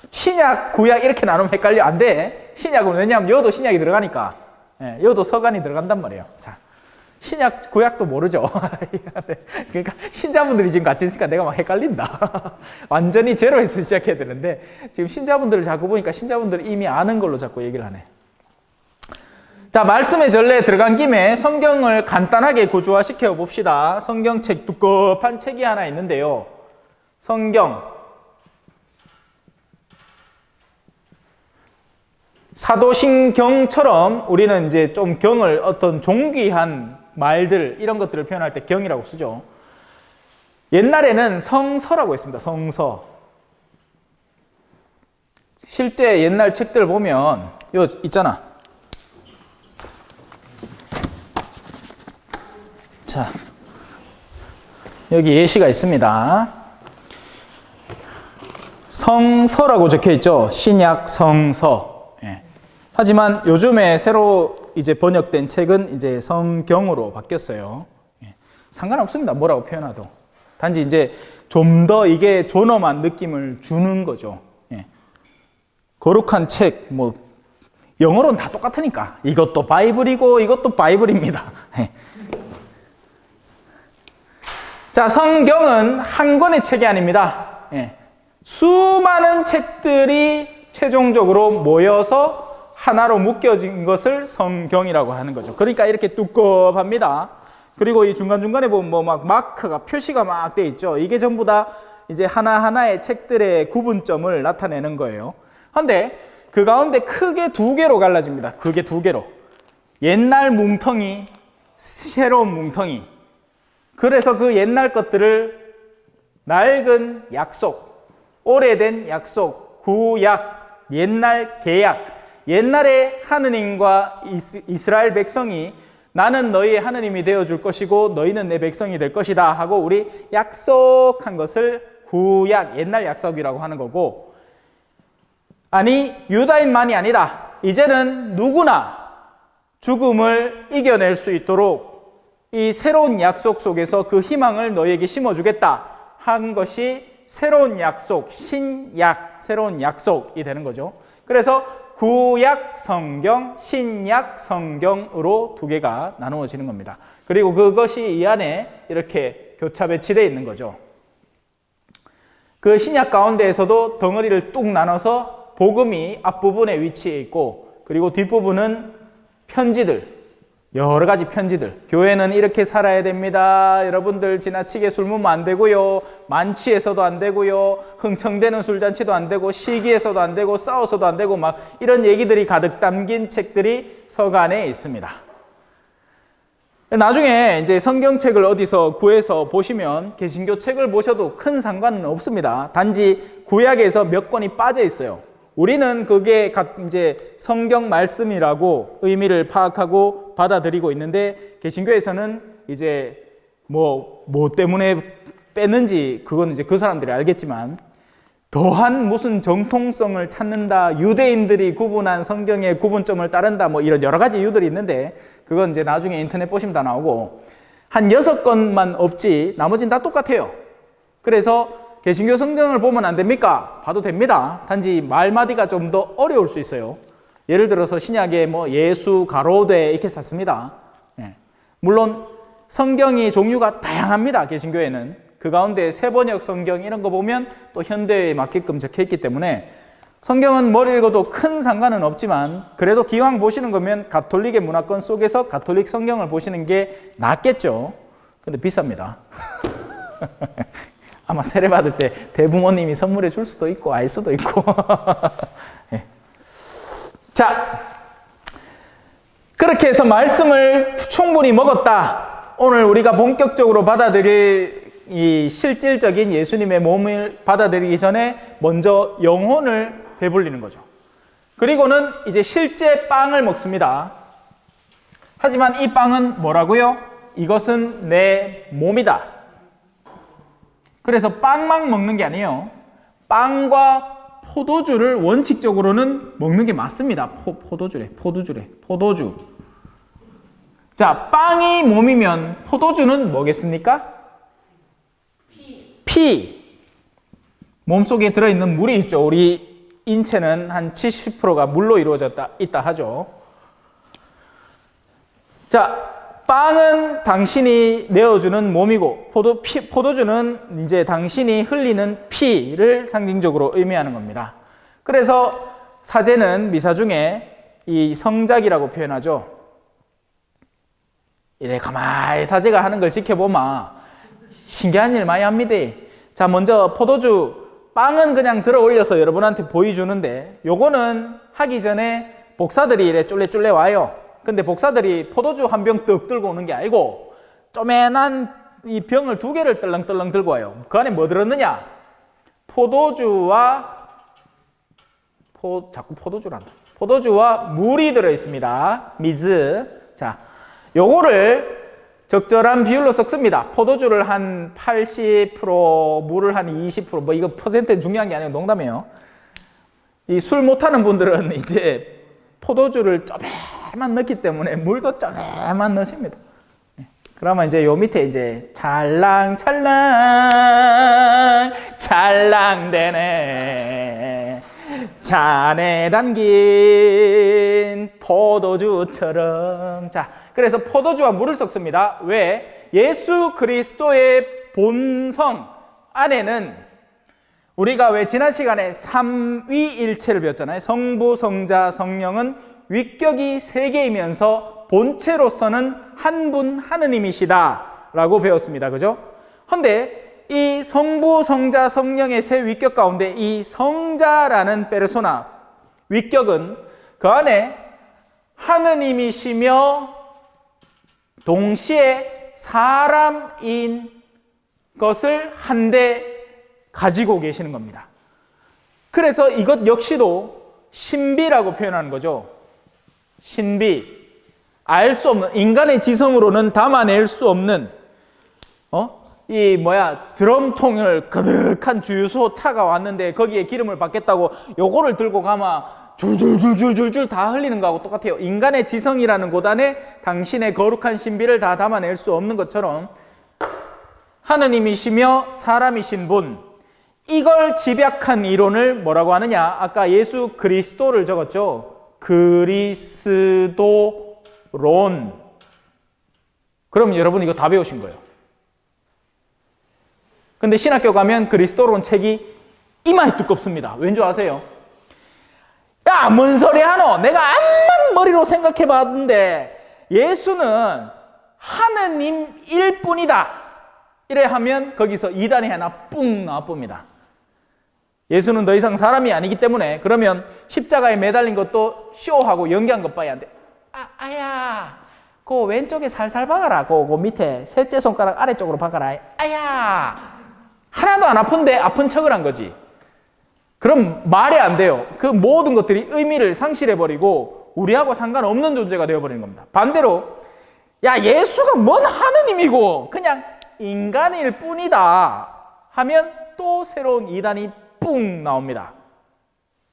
신약, 구약 이렇게 나누면 헷갈려. 안 돼. 신약은 왜냐하면 여도 신약이 들어가니까. 여도 서간이 들어간단 말이에요. 자, 신약, 구약도 모르죠. 그러니까 신자분들이 지금 같이 있으니까 내가 막 헷갈린다. 완전히 제로에서 시작해야 되는데 지금 신자분들을 자꾸 보니까 신자분들이 이미 아는 걸로 자꾸 얘기를 하네. 자, 말씀의 전례에 들어간 김에 성경을 간단하게 구조화시켜 봅시다. 성경책, 두껍한 책이 하나 있는데요. 성경. 사도신경처럼 우리는 이제 좀 경을 어떤 존귀한 말들, 이런 것들을 표현할 때 경이라고 쓰죠. 옛날에는 성서라고 했습니다. 성서. 실제 옛날 책들 보면 요 있잖아. 자, 여기 예시가 있습니다. 성서라고 적혀 있죠. 신약 성서. 예. 하지만 요즘에 새로 이제 번역된 책은 이제 성경으로 바뀌었어요. 예. 상관없습니다. 뭐라고 표현해도. 단지 이제 좀 더 이게 존엄한 느낌을 주는 거죠. 예. 거룩한 책, 뭐 영어로는 다 똑같으니까 이것도 바이블이고 이것도 바이블입니다. 예. 자, 성경은 한 권의 책이 아닙니다. 예. 수많은 책들이 최종적으로 모여서 하나로 묶여진 것을 성경이라고 하는 거죠. 그러니까 이렇게 두껍합니다. 그리고 이 중간중간에 보면 뭐 막 마크가, 표시가 막 돼 있죠. 이게 전부 다 이제 하나하나의 책들의 구분점을 나타내는 거예요. 그런데 그 가운데 크게 두 개로 갈라집니다. 크게 두 개로. 옛날 뭉텅이, 새로운 뭉텅이. 그래서 그 옛날 것들을 낡은 약속, 오래된 약속, 구약, 옛날 계약, 옛날에 하느님과 이스라엘 백성이 나는 너희의 하느님이 되어줄 것이고 너희는 내 백성이 될 것이다 하고 우리 약속한 것을 구약, 옛날 약속이라고 하는 거고, 아니 유다인만이 아니다. 이제는 누구나 죽음을 이겨낼 수 있도록 이 새로운 약속 속에서 그 희망을 너희에게 심어주겠다 한 것이 새로운 약속, 신약, 새로운 약속이 되는 거죠. 그래서 구약 성경, 신약 성경으로 두 개가 나누어지는 겁니다. 그리고 그것이 이 안에 이렇게 교차 배치되어 있는 거죠. 그 신약 가운데에서도 덩어리를 뚝 나눠서 복음이 앞부분에 위치해 있고, 그리고 뒷부분은 편지들, 여러 가지 편지들. 교회는 이렇게 살아야 됩니다. 여러분들 지나치게 술 먹으면 안 되고요. 만취해서도 안 되고요. 흥청대는 술잔치도 안 되고, 시기해서도 안 되고, 싸워서도 안 되고, 막 이런 얘기들이 가득 담긴 책들이 서간에 있습니다. 나중에 이제 성경책을 어디서 구해서 보시면 개신교 책을 보셔도 큰 상관은 없습니다. 단지 구약에서 몇 권이 빠져 있어요. 우리는 그게 각 이제 성경 말씀이라고 의미를 파악하고 받아들이고 있는데, 개신교에서는 이제 뭐 때문에 뺐는지 그건 이제 그 사람들이 알겠지만, 더한 무슨 정통성을 찾는다, 유대인들이 구분한 성경의 구분점을 따른다, 뭐 이런 여러 가지 이유들이 있는데, 그건 이제 나중에 인터넷 보시면 다 나오고, 한 6권만 없지 나머지는 다 똑같아요. 그래서 개신교 성경을 보면 안 됩니까? 봐도 됩니다. 단지 말마디가 좀 더 어려울 수 있어요. 예를 들어서 신약에 뭐 예수, 가로되 이렇게 썼습니다. 예. 물론 성경이 종류가 다양합니다. 개신교에는. 그 가운데 세번역 성경 이런 거 보면 또 현대에 맞게끔 적혀 있기 때문에 성경은 뭘 읽어도 큰 상관은 없지만, 그래도 기왕 보시는 거면 가톨릭의 문화권 속에서 가톨릭 성경을 보시는 게 낫겠죠. 근데 비쌉니다. 아마 세례 받을 때 대부모님이 선물해 줄 수도 있고 알 수도 있고. 네. 자, 그렇게 해서 말씀을 충분히 먹었다. 오늘 우리가 본격적으로 받아들일 이 실질적인 예수님의 몸을 받아들이기 전에 먼저 영혼을 배불리는 거죠. 그리고는 이제 실제 빵을 먹습니다. 하지만 이 빵은 뭐라고요? 이것은 내 몸이다. 그래서 빵만 먹는 게 아니에요. 빵과 포도주를 원칙적으로는 먹는 게 맞습니다. 포도주. 자, 빵이 몸이면 포도주는 뭐겠습니까? 피, 몸속에 들어있는 물이 있죠. 우리 인체는 한 70%가 물로 이루어졌다 있다 하죠. 자, 빵은 당신이 내어주는 몸이고 포도주는 이제 당신이 흘리는 피를 상징적으로 의미하는 겁니다. 그래서 사제는 미사 중에 이 성작이라고 표현하죠. 이래 가만히 사제가 하는 걸 지켜보면 신기한 일 많이 합니다. 자, 먼저 포도주, 빵은 그냥 들어 올려서 여러분한테 보여주는데 요거는 하기 전에 복사들이 이래 쫄래쫄래 와요. 근데 복사들이 포도주 한 병 떡 들고 오는 게 아니고 쪼맨한 이 병을 2개를 떨렁떨렁 들고 와요. 그 안에 뭐 들었느냐? 자꾸 포도주란다. 포도주와 물이 들어 있습니다. 미즈. 자, 요거를 적절한 비율로 섞습니다. 포도주를 한 80%, 물을 한 20%, 뭐 이거 퍼센트는 중요한 게 아니고 농담이에요. 이 술 못하는 분들은 이제 포도주를 쪼매만 넣기 때문에 물도 쪼매만 넣으십니다. 그러면 이제 요 밑에 이제 찰랑찰랑 찰랑대네 잔에 담긴 포도주처럼. 자, 그래서 포도주와 물을 섞습니다. 왜? 예수 그리스도의 본성 안에는 우리가 왜 지난 시간에 삼위일체를 배웠잖아요. 성부, 성자, 성령은 위격이 3개이면서 본체로서는 한 분 하느님이시다 라고 배웠습니다. 그죠? 근데 이 성부, 성자, 성령의 3 위격 가운데 이 성자라는 페르소나, 위격은 그 안에 하느님이시며 동시에 사람인 것을 한데 가지고 계시는 겁니다. 그래서 이것 역시도 신비라고 표현하는 거죠. 신비. 알 수 없는, 인간의 지성으로는 담아낼 수 없는 드럼통을 그득한 주유소 차가 왔는데 거기에 기름을 받겠다고 요거를 들고 가면 줄줄줄줄줄줄 다 흘리는 거하고 똑같아요. 인간의 지성이라는 곳 안에 당신의 거룩한 신비를 다 담아낼 수 없는 것처럼 하느님이시며 사람이신 분, 이걸 집약한 이론을 뭐라고 하느냐? 아까 예수 그리스도를 적었죠. 그리스도론. 그럼 여러분 이거 다 배우신 거예요. 근데 신학교 가면 그리스도론 책이 이마에 두껍습니다. 왠 줄 아세요? 야, 뭔 소리 하노? 내가 암만 머리로 생각해 봤는데 예수는 하느님일 뿐이다. 이래 하면 거기서 이단이 하나 뿡 나와봅니다. 예수는 더 이상 사람이 아니기 때문에 그러면 십자가에 매달린 것도 쇼하고 연기한 것 봐야 안 돼. 아야, 그 왼쪽에 살살 박아라. 그 밑에 셋째 손가락 아래쪽으로 박아라. 아야, 하나도 안 아픈데 아픈 척을 한 거지. 그럼 말이 안 돼요. 그 모든 것들이 의미를 상실해버리고 우리하고 상관없는 존재가 되어버리는 겁니다. 반대로 야, 예수가 뭔 하느님이고 그냥 인간일 뿐이다 하면 또 새로운 이단이 뿡 나옵니다.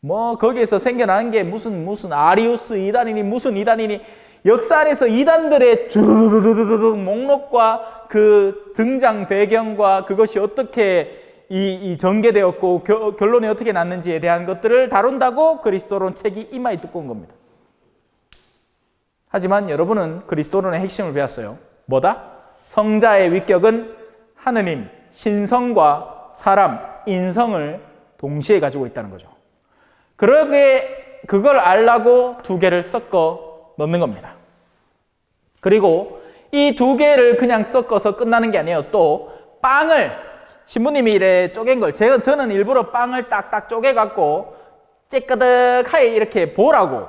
뭐 거기에서 생겨나는 게 무슨 아리우스 이단이니 무슨 이단이니 역사 안에서 이단들의 주르르르르르 목록과 그 등장 배경과 그것이 어떻게 이 전개되었고 결론이 어떻게 났는지에 대한 것들을 다룬다고 그리스도론 책이 이마에 두꺼운 겁니다. 하지만 여러분은 그리스도론의 핵심을 배웠어요. 뭐다? 성자의 위격은 하느님, 신성과 사람, 인성을 동시에 가지고 있다는 거죠. 그러게 그걸 알라고 2개를 섞어 넣는 겁니다. 그리고 이 2개를 그냥 섞어서 끝나는 게 아니에요. 또 빵을 신부님이 이래 쪼갠 걸 저는 일부러 빵을 딱딱 쪼개갖고 째끄득하게 이렇게 보라고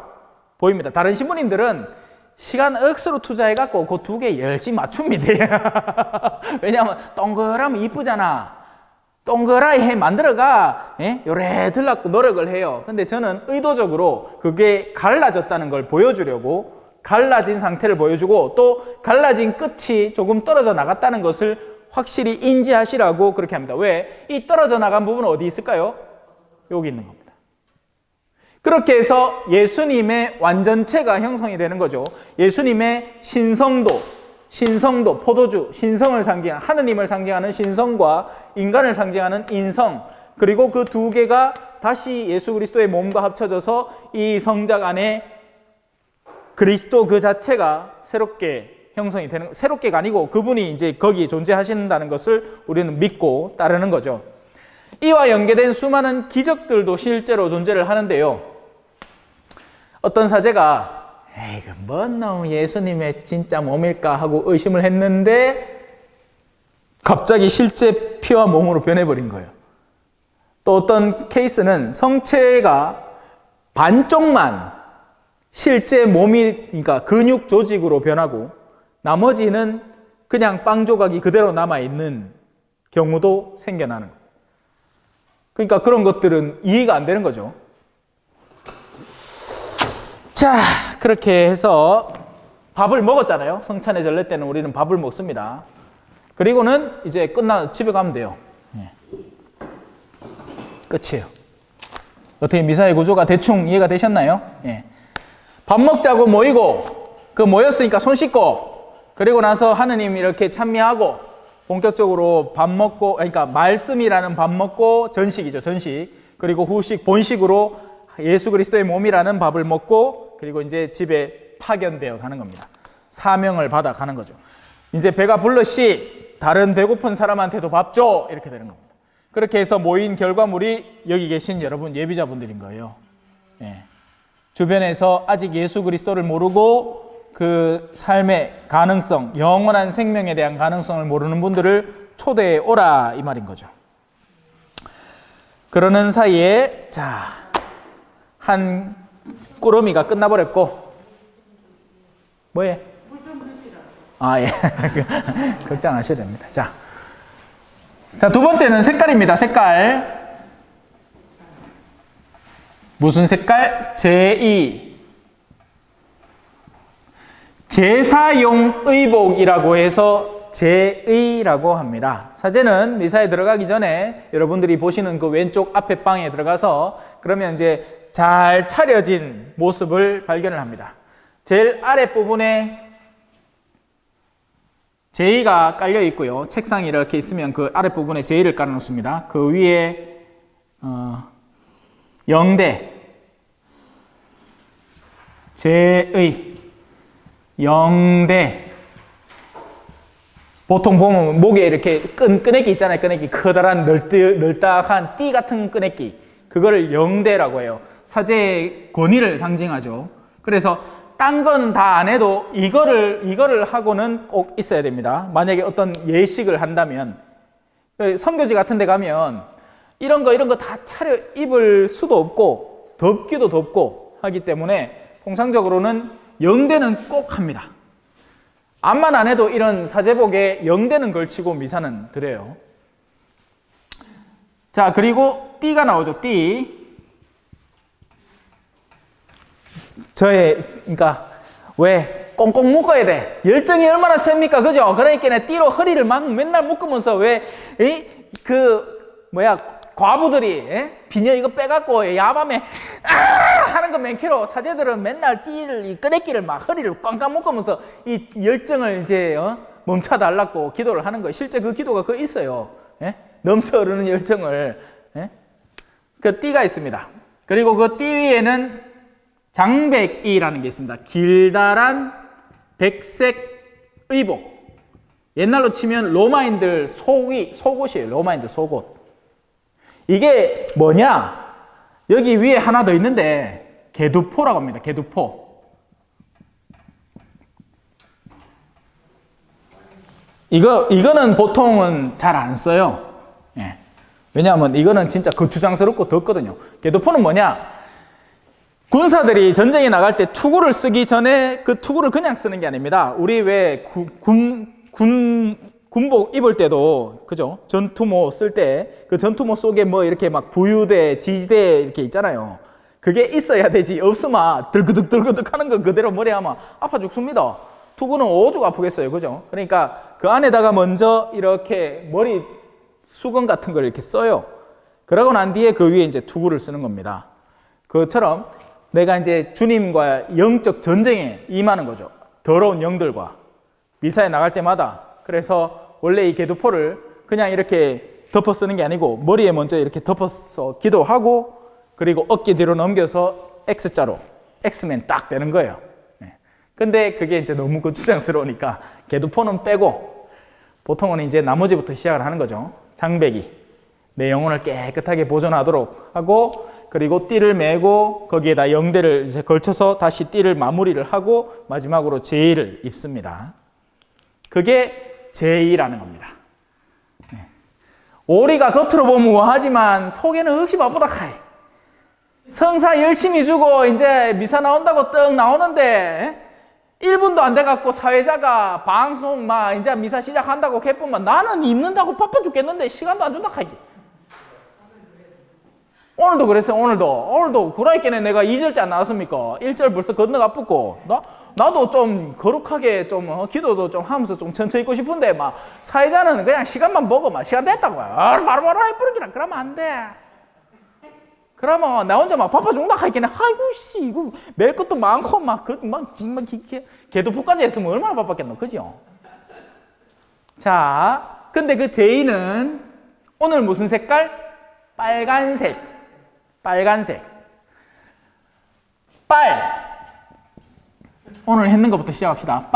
보입니다. 다른 신부님들은 시간 억수로 투자해갖고 그 2개 열심히 맞춥니다. 왜냐하면 동그라면 이쁘잖아. 동그라이 해 만들어가 요래 들라고 노력을 해요. 근데 저는 의도적으로 그게 갈라졌다는 걸 보여주려고 갈라진 상태를 보여주고 또 갈라진 끝이 조금 떨어져 나갔다는 것을 확실히 인지하시라고 그렇게 합니다. 왜? 이 떨어져 나간 부분은 어디 있을까요? 여기 있는 겁니다. 그렇게 해서 예수님의 완전체가 형성이 되는 거죠. 예수님의 신성도, 신성도, 포도주, 신성을 상징하는, 하느님을 상징하는 신성과 인간을 상징하는 인성, 그리고 그 두 개가 다시 예수 그리스도의 몸과 합쳐져서 이 성작 안에 그리스도 그 자체가 새롭게 형성이 되는, 새롭게가 아니고 그분이 이제 거기 존재하신다는 것을 우리는 믿고 따르는 거죠. 이와 연계된 수많은 기적들도 실제로 존재를 하는데요. 어떤 사제가 에이, 뭔 놈 예수님의 진짜 몸일까 하고 의심을 했는데 갑자기 실제 피와 몸으로 변해버린 거예요. 또 어떤 케이스는 성체가 반쪽만 실제 몸이, 그러니까 근육 조직으로 변하고 나머지는 그냥 빵 조각이 그대로 남아있는 경우도 생겨나는 거예요. 그러니까 그런 것들은 이해가 안 되는 거죠. 자, 그렇게 해서 밥을 먹었잖아요. 성찬의 전례 때는 우리는 밥을 먹습니다. 그리고는 이제 끝나 집에 가면 돼요. 끝이에요. 어떻게 미사의 구조가 대충 이해가 되셨나요? 밥 먹자고 모이고, 그 모였으니까 손 씻고, 그리고 나서 하느님 이렇게 찬미하고 본격적으로 밥 먹고, 그러니까 말씀이라는 밥 먹고 전식이죠, 전식. 그리고 후식, 본식으로 예수 그리스도의 몸이라는 밥을 먹고, 그리고 이제 집에 파견되어 가는 겁니다. 사명을 받아 가는 거죠. 이제 배가 불렀시 다른 배고픈 사람한테도 밥 줘, 이렇게 되는 겁니다. 그렇게 해서 모인 결과물이 여기 계신 여러분 예비자분들인 거예요. 주변에서 아직 예수 그리스도를 모르고 그 삶의 가능성, 영원한 생명에 대한 가능성을 모르는 분들을 초대해 오라, 이 말인 거죠. 그러는 사이에 자, 한 꾸러미가 끝나버렸고, 뭐해? 물 좀 드시라. 아, 예. 걱정하셔야 됩니다. 자, 두 번째는 색깔입니다. 색깔. 무슨 색깔? 제2. 제사용 의복이라고 해서 제의라고 합니다. 사제는 미사에 들어가기 전에 여러분들이 보시는 그 왼쪽 앞에 방에 들어가서 그러면 이제 잘 차려진 모습을 발견을 합니다. 제일 아랫부분에 제의가 깔려 있고요. 책상이 이렇게 있으면 그 아랫부분에 제의를 깔아 놓습니다. 그 위에 영대, 제의, 영대. 보통 보면 목에 이렇게 끈애기 있잖아요. 끈애기, 커다란 널딱한 띠 같은 끈애기, 그거를 영대라고 해요. 사제의 권위를 상징하죠. 그래서 딴 거는 다 안 해도 이거를 하고는 꼭 있어야 됩니다. 만약에 어떤 예식을 한다면, 선교지 같은 데 가면 이런 거 다 차려 입을 수도 없고 덥기도 덥고 하기 때문에 통상적으로는 영대는 꼭 합니다. 암만 안 해도 이런 사제복에 영대는 걸치고 미사는 드려요. 자, 그리고 띠가 나오죠. 띠. 그러니까 왜 꽁꽁 묶어야 돼? 열정이 얼마나 셉니까? 그죠? 그러니까 띠로 허리를 막 맨날 묶으면서 과부들이 비녀 이거 빼갖고 야밤에 하는 거 맨키로 사제들은 맨날 띠를, 끄레끼를 막 허리를 꽝꽝 묶으면서 이 열정을 이제 멈춰달라고 기도를 하는 거예요. 실제 그 기도가 있어요. 넘쳐 흐르는 열정을. 그 띠가 있습니다. 그리고 그 띠 위에는 장백이라는 게 있습니다. 길다란 백색 의복. 옛날로 치면 로마인들 속옷이에요. 로마인들 속옷. 이게 뭐냐? 여기 위에 하나 더 있는데 개두포라고 합니다. 개두포. 이거는 보통은 잘 안 써요. 왜냐하면 이거는 진짜 거추장스럽고 덥거든요. 개두포는 뭐냐? 군사들이 전쟁에 나갈 때 투구를 쓰기 전에 그 투구를 그냥 쓰는 게 아닙니다. 우리 왜 군복 입을 때도, 그죠? 전투모 쓸 때 그 전투모 속에 뭐 이렇게 막 부유대, 지지대 이렇게 있잖아요. 그게 있어야 되지. 없으면 들그득 하는 거 그대로 머리에 하면 아파 죽습니다. 투구는 오죽 아프겠어요. 그죠? 그러니까 그 안에다가 먼저 이렇게 머리 수건 같은 걸 이렇게 써요. 그러고 난 뒤에 그 위에 이제 투구를 쓰는 겁니다. 그처럼 내가 이제 주님과 영적 전쟁에 임하는 거죠. 더러운 영들과 미사에 나갈 때마다. 그래서 원래 이 계두포를 그냥 이렇게 덮어 쓰는 게 아니고 머리에 먼저 이렇게 덮어서 기도하고 그리고 어깨 뒤로 넘겨서 X자로 X맨 딱 되는 거예요. 근데 그게 이제 너무 거추장스러우니까 계두포는 빼고 보통은 이제 나머지부터 시작을 하는 거죠. 장배기, 내 영혼을 깨끗하게 보존하도록 하고 그리고 띠를 매고 거기에다 영대를 이제 걸쳐서 다시 띠를 마무리를 하고 마지막으로 제의를 입습니다. 그게 제의라는 겁니다. 오리가 겉으로 보면 우아하지만 속에는 억시 바쁘다 카이. 성사 열심히 주고 이제 미사 나온다고 떡 나오는데 1분도 안 돼갖고 사회자가 방송 막 이제 미사 시작한다고 개뿐만 나는 입는다고 바빠 죽겠는데 시간도 안 준다 카이. 오늘도 그랬어요. 오늘도 구라이께는 내가 2절 때 안 나왔습니까? 1절 벌써 건너가 붙고 나도 좀 거룩하게 좀 기도도 좀 하면서 좀 천천히 있고 싶은데 막 사회자는 그냥 시간만 보고 막 시간 됐다고 바로바로 해버리기라 그러면 안 돼. 그러면 나 혼자 막 바빠 죽는다 하겠네. 아이고 씨 이거 멜 것도 많고 막 개도포까지 했으면 얼마나 바빴겠노, 그죠? 자, 근데 그 제의는 오늘 무슨 색깔? 빨간색. 오늘 했는 것부터 시작합시다.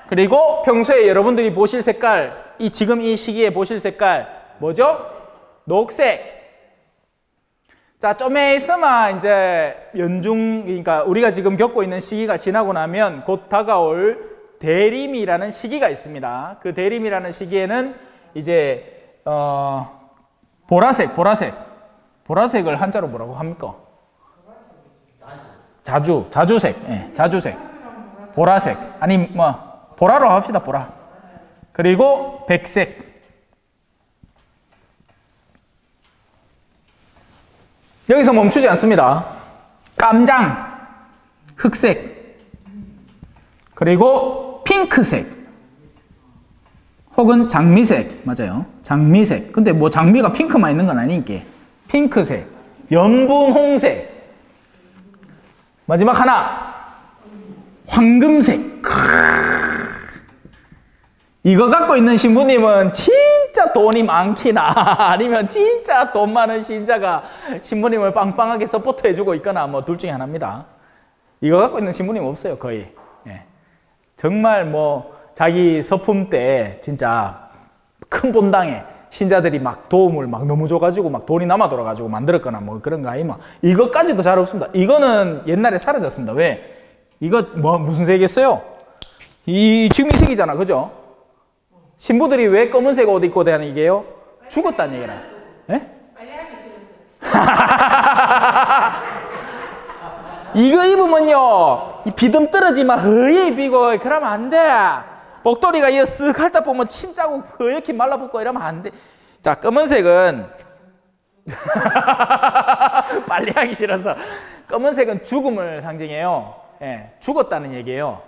그리고 평소에 여러분들이 보실 색깔, 지금 이 시기에 보실 색깔 뭐죠? 녹색. 자, 좀에 있으면 이제 연중, 그러니까 우리가 지금 겪고 있는 시기가 지나고 나면 곧 다가올 대림이라는 시기가 있습니다. 그 대림이라는 시기에는 이제 보라색을 한자로 뭐라고 합니까? 자주색. 예, 자주색. 보라색. 아니 뭐 보라로 합시다. 보라. 그리고 백색. 여기서 멈추지 않습니다. 깜장, 흑색, 그리고 핑크색, 혹은 장미색. 맞아요. 장미색. 근데 뭐 장미가 핑크만 있는 건 아니니까. 핑크색, 연분홍색, 마지막 하나 황금색. 이거 갖고 있는 신부님은 진짜 돈이 많기나 아니면 진짜 돈 많은 신자가 신부님을 빵빵하게 서포트 해주고 있거나 뭐 둘 중에 하나입니다. 이거 갖고 있는 신부님 없어요, 거의. 예. 정말 뭐 자기 서품 때 진짜 큰 본당에 신자들이 막 도움을 막 너무 줘가지고 막 돈이 남아 돌아가지고 만들었거나 뭐 그런 거 아니면 이것까지도 잘 없습니다. 이거는 옛날에 사라졌습니다. 왜? 이거 뭐 무슨 색이겠어요? 지금 이 색이잖아, 그죠? 신부들이 왜 검은색 옷 입고 다니게요? 죽었다는 얘기라. 예? 빨리 하기 싫었어요. 이거 입으면요, 이 비듬 떨어지면 허옇게 입고 그러면 안 돼. 목도리가 이거 쓱 핥다 보면 침 자국 허옇게 말라붙고 이러면 안 돼. 자, 검은색은 빨리 하기 싫어서. 검은색은 죽음을 상징해요. 예, 죽었다는 얘기예요.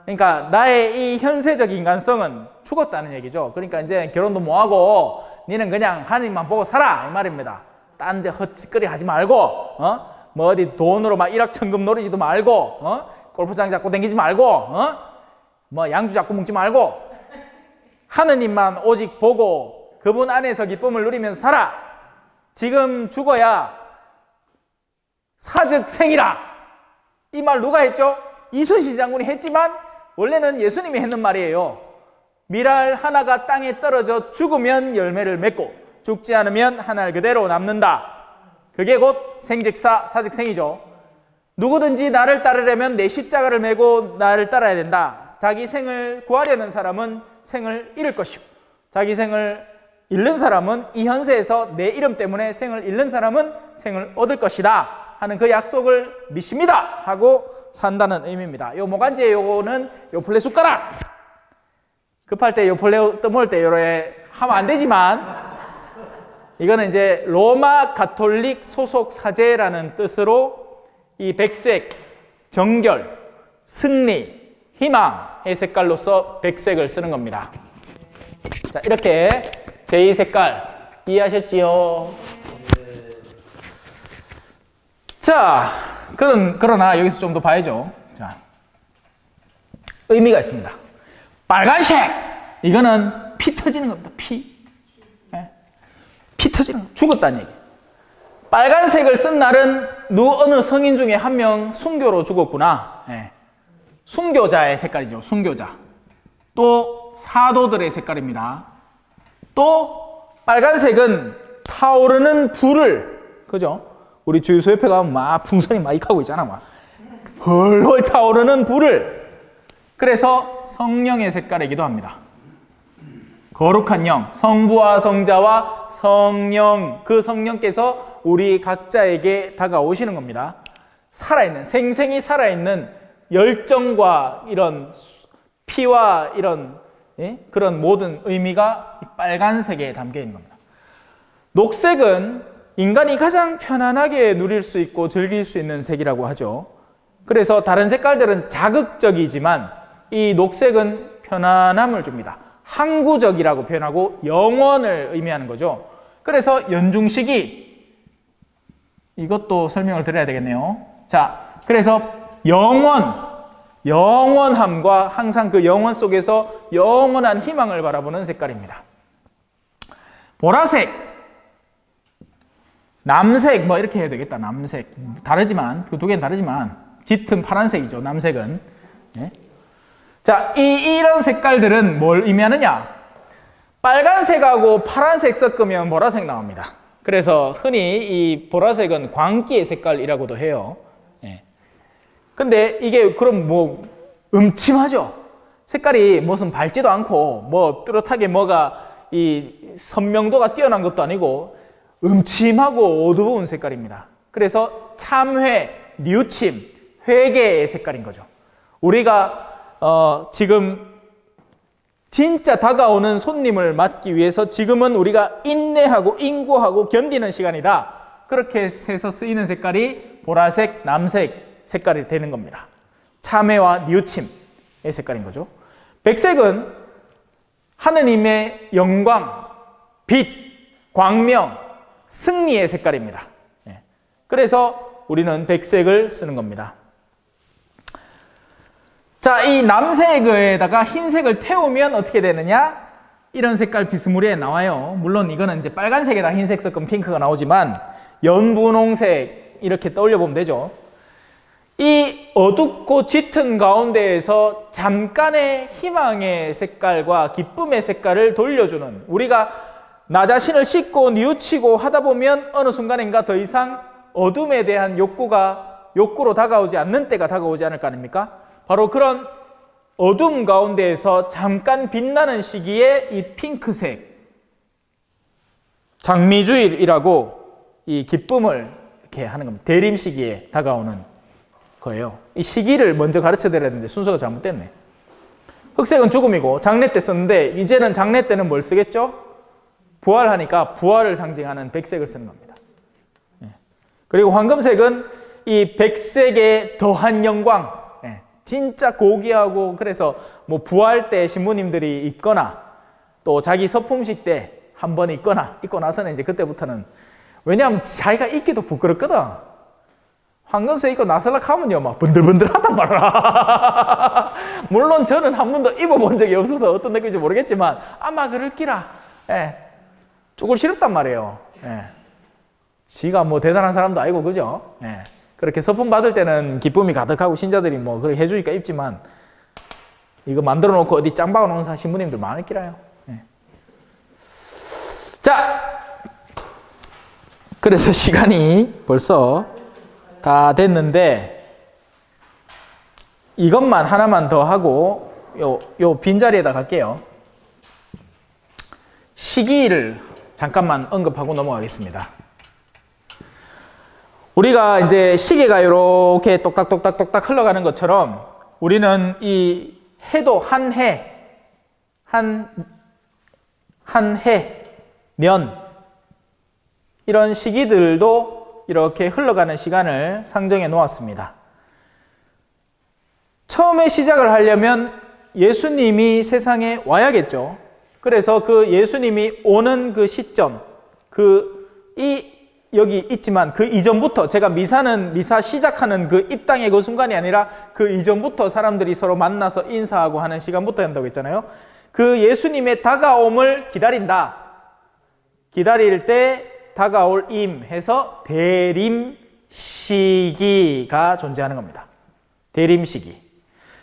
그러니까 나의 이 현세적 인간성은 죽었다는 얘기죠. 그러니까 이제 결혼도 뭐하고 니는 그냥 하나님만 보고 살아 이 말입니다. 딴 데 헛짓거리 하지 말고 뭐 어디 돈으로 막 일확천금 노리지도 말고 골프장 잡고 다니지 말고 뭐 양주 잡고 먹지 말고 하느님만 오직 보고 그분 안에서 기쁨을 누리면서 살아. 지금 죽어야 사즉생이라. 이 말 누가 했죠? 이순신 장군이 했지만 원래는 예수님이 했는 말이에요. 밀알 하나가 땅에 떨어져 죽으면 열매를 맺고 죽지 않으면 한 알 그대로 남는다. 그게 곧 생즉사 사즉생이죠. 누구든지 나를 따르려면 내 십자가를 메고 나를 따라야 된다. 자기 생을 구하려는 사람은 생을 잃을 것이고 자기 생을 잃는 사람은 이 현세에서 내 이름 때문에 생을 잃는 사람은 생을 얻을 것이다 하는 그 약속을 믿습니다 하고 산다는 의미입니다. 요 모간지에 요거는 요 플레 숟가락. 급할 때 요 플레 떠먹을 때 요래 하면 안 되지만 이거는 이제 로마 가톨릭 소속 사제라는 뜻으로 이 백색, 정결, 승리, 희망의 색깔로서 백색을 쓰는 겁니다. 자, 이렇게 제2 색깔 이해하셨지요? 자, 그러나 여기서 좀 더 봐야죠. 자, 의미가 있습니다. 빨간색! 이거는 피 터지는 겁니다. 피. 예? 피 터지는 거. 죽었다는 얘기. 빨간색을 쓴 날은 어느 성인 중에 한 명 순교로 죽었구나. 예. 순교자의 색깔이죠. 순교자. 또 사도들의 색깔입니다. 또 빨간색은 타오르는 불을, 그죠? 우리 주유소옆에 가면 막 풍선이 막 익하고 있잖아. 막 헐헐 타오르는 불을. 그래서 성령의 색깔이기도 합니다. 거룩한 영, 성부와 성자와 성령, 그 성령께서 우리 각자에게 다가오시는 겁니다. 살아있는, 생생히 살아있는 열정과 이런 피와 이런 그런 모든 의미가 빨간색에 담겨 있는 겁니다. 녹색은 인간이 가장 편안하게 누릴 수 있고 즐길 수 있는 색이라고 하죠. 그래서 다른 색깔들은 자극적이지만 이 녹색은 편안함을 줍니다. 항구적이라고 표현하고 영원을 의미하는 거죠. 그래서 연중식이, 이것도 설명을 드려야 되겠네요. 자, 그래서 영원함과 항상 그 영원 속에서 영원한 희망을 바라보는 색깔입니다. 보라색, 남색, 뭐 이렇게 해야 되겠다. 남색. 다르지만, 그 두 개는 다르지만 짙은 파란색이죠. 남색은. 예? 자, 이런 색깔들은 뭘 의미하느냐? 빨간색하고 파란색 섞으면 보라색 나옵니다. 그래서 흔히 이 보라색은 광기의 색깔이라고도 해요. 예. 근데 이게 그럼 뭐 음침하죠? 색깔이 무슨 밝지도 않고 뭐 뚜렷하게 뭐가 이 선명도가 뛰어난 것도 아니고 음침하고 어두운 색깔입니다. 그래서 참회, 뉘우침, 회개의 색깔인 거죠. 우리가 지금 진짜 다가오는 손님을 맞기 위해서 지금은 우리가 인내하고 인고하고 견디는 시간이다. 그렇게 해서 쓰이는 색깔이 보라색, 남색 색깔이 되는 겁니다. 참회와 뉘우침의 색깔인 거죠. 백색은 하느님의 영광, 빛, 광명, 승리의 색깔입니다. 그래서 우리는 백색을 쓰는 겁니다. 자, 이 남색에다가 흰색을 태우면 어떻게 되느냐? 이런 색깔 비스무리에 나와요. 물론 이거는 이제 빨간색에다 흰색 섞으면 핑크가 나오지만 연분홍색 이렇게 떠올려 보면 되죠. 이 어둡고 짙은 가운데에서 잠깐의 희망의 색깔과 기쁨의 색깔을 돌려주는, 우리가 나 자신을 씻고 뉘우치고 하다 보면 어느 순간인가 더 이상 어둠에 대한 욕구로 다가오지 않는 때가 다가오지 않을 거 아닙니까? 바로 그런 어둠 가운데에서 잠깐 빛나는 시기에 이 핑크색, 장미주일이라고 이 기쁨을 이렇게 하는 겁니다. 대림 시기에 다가오는 거예요. 이 시기를 먼저 가르쳐 드려야 되는데 순서가 잘못됐네. 흑색은 죽음이고 장례 때 썼는데 이제는 장례 때는 뭘 쓰겠죠? 부활하니까 부활을 상징하는 백색을 쓰는 겁니다. 그리고 황금색은 이 백색의 더한 영광, 진짜 고귀하고, 그래서 뭐 부활 때 신부님들이 입거나 또 자기 서품식 때 한 번 입거나 입고 나서는 이제 그때부터는, 왜냐하면 자기가 입기도 부끄럽거든. 황금색 입고 나설락 하면요 막 번들번들하단 말이야. 물론 저는 한 번도 입어본 적이 없어서 어떤 느낌인지 모르겠지만 아마 그럴 기라. 조금 싫었단 말이에요. 지가 뭐 대단한 사람도 아니고, 그죠? 그렇게 서품 받을 때는 기쁨이 가득하고 신자들이 뭐 그렇게 해주니까 입지만 이거 만들어 놓고 어디 짱 박아 놓은 신부님들 많을 기라요. 자, 그래서 시간이 벌써 다 됐는데 이것만 하나만 더 하고 요 빈자리에다 갈게요. 시기를 잠깐만 언급하고 넘어가겠습니다. 우리가 이제 시계가 이렇게 똑딱똑딱똑딱 흘러가는 것처럼 우리는 이 해도 한 해, 년, 이런 시기들도 이렇게 흘러가는 시간을 상정해 놓았습니다. 처음에 시작을 하려면 예수님이 세상에 와야겠죠. 그래서 그 예수님이 오는 그 시점, 이 여기 있지만 그 이전부터 제가 미사 시작하는 그 입당의 그 순간이 아니라 그 이전부터 사람들이 서로 만나서 인사하고 하는 시간부터 한다고 했잖아요. 그 예수님의 다가옴을 기다린다. 기다릴 때 다가올 임 해서 대림 시기가 존재하는 겁니다. 대림 시기.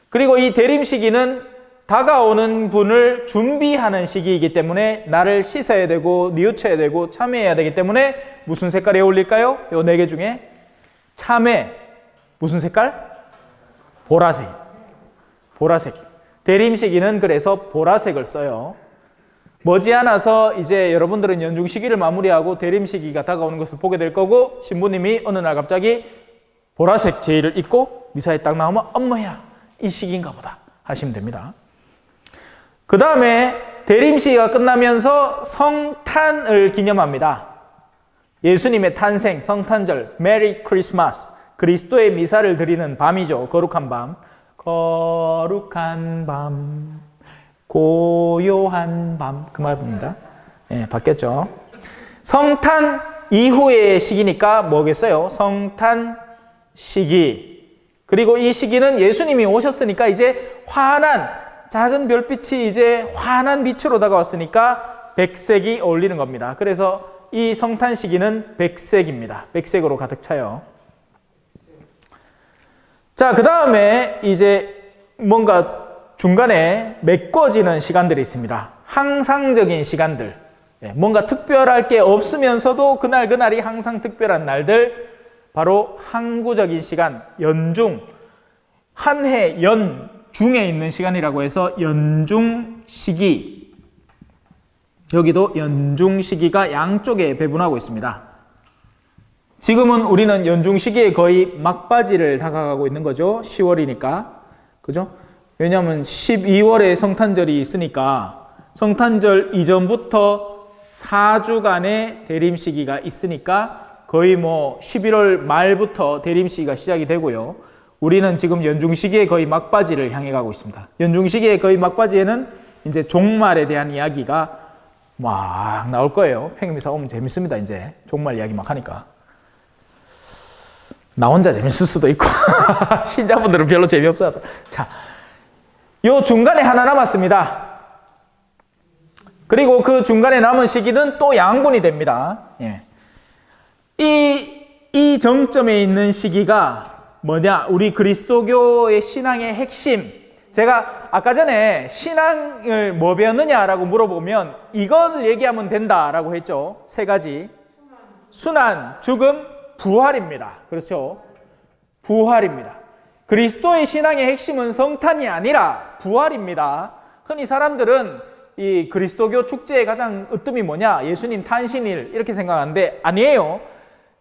그리고 이 대림 시기는 다가오는 분을 준비하는 시기이기 때문에 나를 씻어야 되고 뉘우쳐야 되고 참회해야 되기 때문에 무슨 색깔이 어울릴까요? 요 4개 중에 참회 무슨 색깔? 보라색. 보라색. 대림 시기는 그래서 보라색을 써요. 머지않아서 이제 여러분들은 연중 시기를 마무리하고 대림 시기가 다가오는 것을 보게 될 거고 신부님이 어느 날 갑자기 보라색 제의를 입고 미사에 딱 나오면 엄마야 이 시기인가 보다 하시면 됩니다. 그 다음에 대림 시기가 끝나면서 성탄을 기념합니다. 예수님의 탄생, 성탄절, 메리 크리스마스, 그리스도의 미사를 드리는 밤이죠. 거룩한 밤. 거룩한 밤, 고요한 밤, 그 말입니다. 예, 바뀌었죠. 성탄 이후의 시기니까 뭐겠어요? 성탄 시기. 그리고 이 시기는 예수님이 오셨으니까 이제 환한 작은 별빛이 이제 환한 빛으로 다가왔으니까 백색이 어울리는 겁니다. 그래서 이 성탄 시기는 백색입니다. 백색으로 가득 차요. 자, 그 다음에 이제 뭔가 중간에 메꿔지는 시간들이 있습니다. 항상적인 시간들. 뭔가 특별할 게 없으면서도 그날이 항상 특별한 날들. 바로 항구적인 시간, 연중. 한 해 연중에 있는 시간이라고 해서 연중 시기. 여기도 연중 시기가 양쪽에 배분하고 있습니다. 지금은 우리는 연중 시기에 거의 막바지를 다가가고 있는 거죠. 10월이니까. 그죠? 왜냐하면 12월에 성탄절이 있으니까 성탄절 이전부터 4주간의 대림 시기가 있으니까 거의 뭐 11월 말부터 대림 시기가 시작이 되고요. 우리는 지금 연중 시기에 거의 막바지를 향해 가고 있습니다. 연중 시기의 거의 막바지에는 이제 종말에 대한 이야기가 막 나올 거예요. 평일미사 오면 재밌습니다. 이제 종말 이야기 막 하니까. 나 혼자 재밌을 수도 있고 신자분들은 별로 재미없어. 자, 요 중간에 하나 남았습니다. 그리고 그 중간에 남은 시기는 또 양분이 됩니다. 예. 이 정점에 있는 시기가 뭐냐? 우리 그리스도교의 신앙의 핵심. 제가 아까 전에 신앙을 뭐 배웠느냐라고 물어보면 이걸 얘기하면 된다라고 했죠. 3가지. 순환, 죽음, 부활입니다. 그렇죠? 부활입니다. 그리스도의 신앙의 핵심은 성탄이 아니라 부활입니다. 흔히 사람들은 이 그리스도교 축제의 가장 으뜸이 뭐냐? 예수님 탄신일 이렇게 생각하는데 아니에요.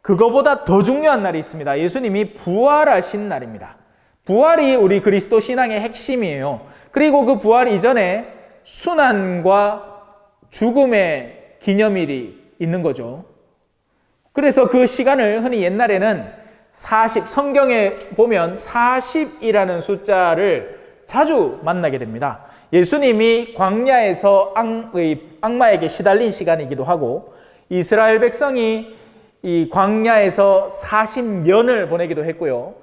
그거보다 더 중요한 날이 있습니다. 예수님이 부활하신 날입니다. 부활이 우리 그리스도 신앙의 핵심이에요. 그리고 그 부활 이전에 순환과 죽음의 기념일이 있는 거죠. 그래서 그 시간을 흔히 옛날에는 40, 성경에 보면 40이라는 숫자를 자주 만나게 됩니다. 예수님이 광야에서 악마에게 시달린 시간이기도 하고 이스라엘 백성이 이 광야에서 40년을 보내기도 했고요.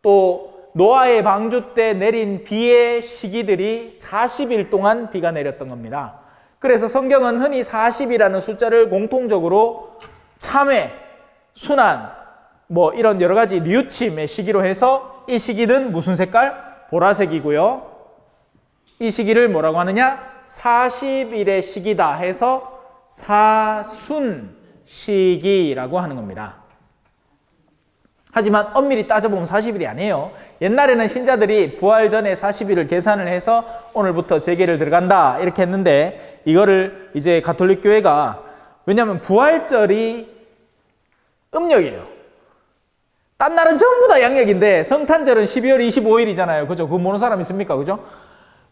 또 노아의 방주 때 내린 비의 시기들이 40일 동안 비가 내렸던 겁니다. 그래서 성경은 흔히 40이라는 숫자를 공통적으로 참회, 순환, 뭐 이런 여러 가지 뉘우침의 시기로 해서 이 시기는 무슨 색깔? 보라색이고요. 이 시기를 뭐라고 하느냐? 40일의 시기다 해서 사순 시기라고 하는 겁니다. 하지만 엄밀히 따져보면 40일이 아니에요. 옛날에는 신자들이 부활 전에 40일을 계산을 해서 오늘부터 제계를 들어간다 이렇게 했는데 이거를 이제 가톨릭 교회가 왜냐하면 부활절이 음력이에요. 딴 날은 전부 다 양력인데 성탄절은 12월 25일이잖아요. 그죠? 그거 모르는 사람 있습니까? 그죠?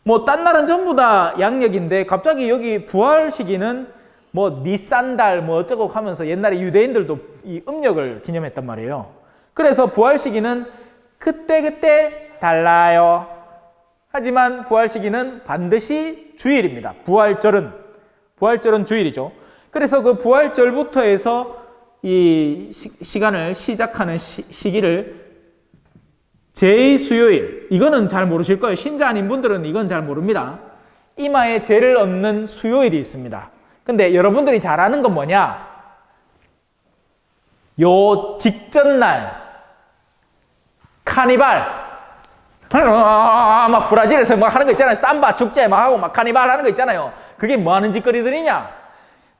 뭐 딴 날은 전부 다 양력인데 갑자기 여기 부활 시기는 뭐 니산달 뭐 어쩌고 하면서 옛날에 유대인들도 이 음력을 기념했단 말이에요. 그래서 부활 시기는 그때 달라요. 하지만 부활 시기는 반드시 주일입니다. 부활절은 주일이죠. 그래서 그 부활절부터 해서 이 시간을 시작하는 시기를 제2수요일, 이거는 잘 모르실 거예요. 신자 아닌 분들은 이건 잘 모릅니다. 이마에 죄를 얻는 수요일이 있습니다. 근데 여러분들이 잘 아는 건 뭐냐? 요 직전날 카니발, 막 브라질에서 막 하는 거 있잖아요. 삼바 축제 막 하고 막 카니발 하는 거 있잖아요. 그게 뭐 하는 짓거리들이냐?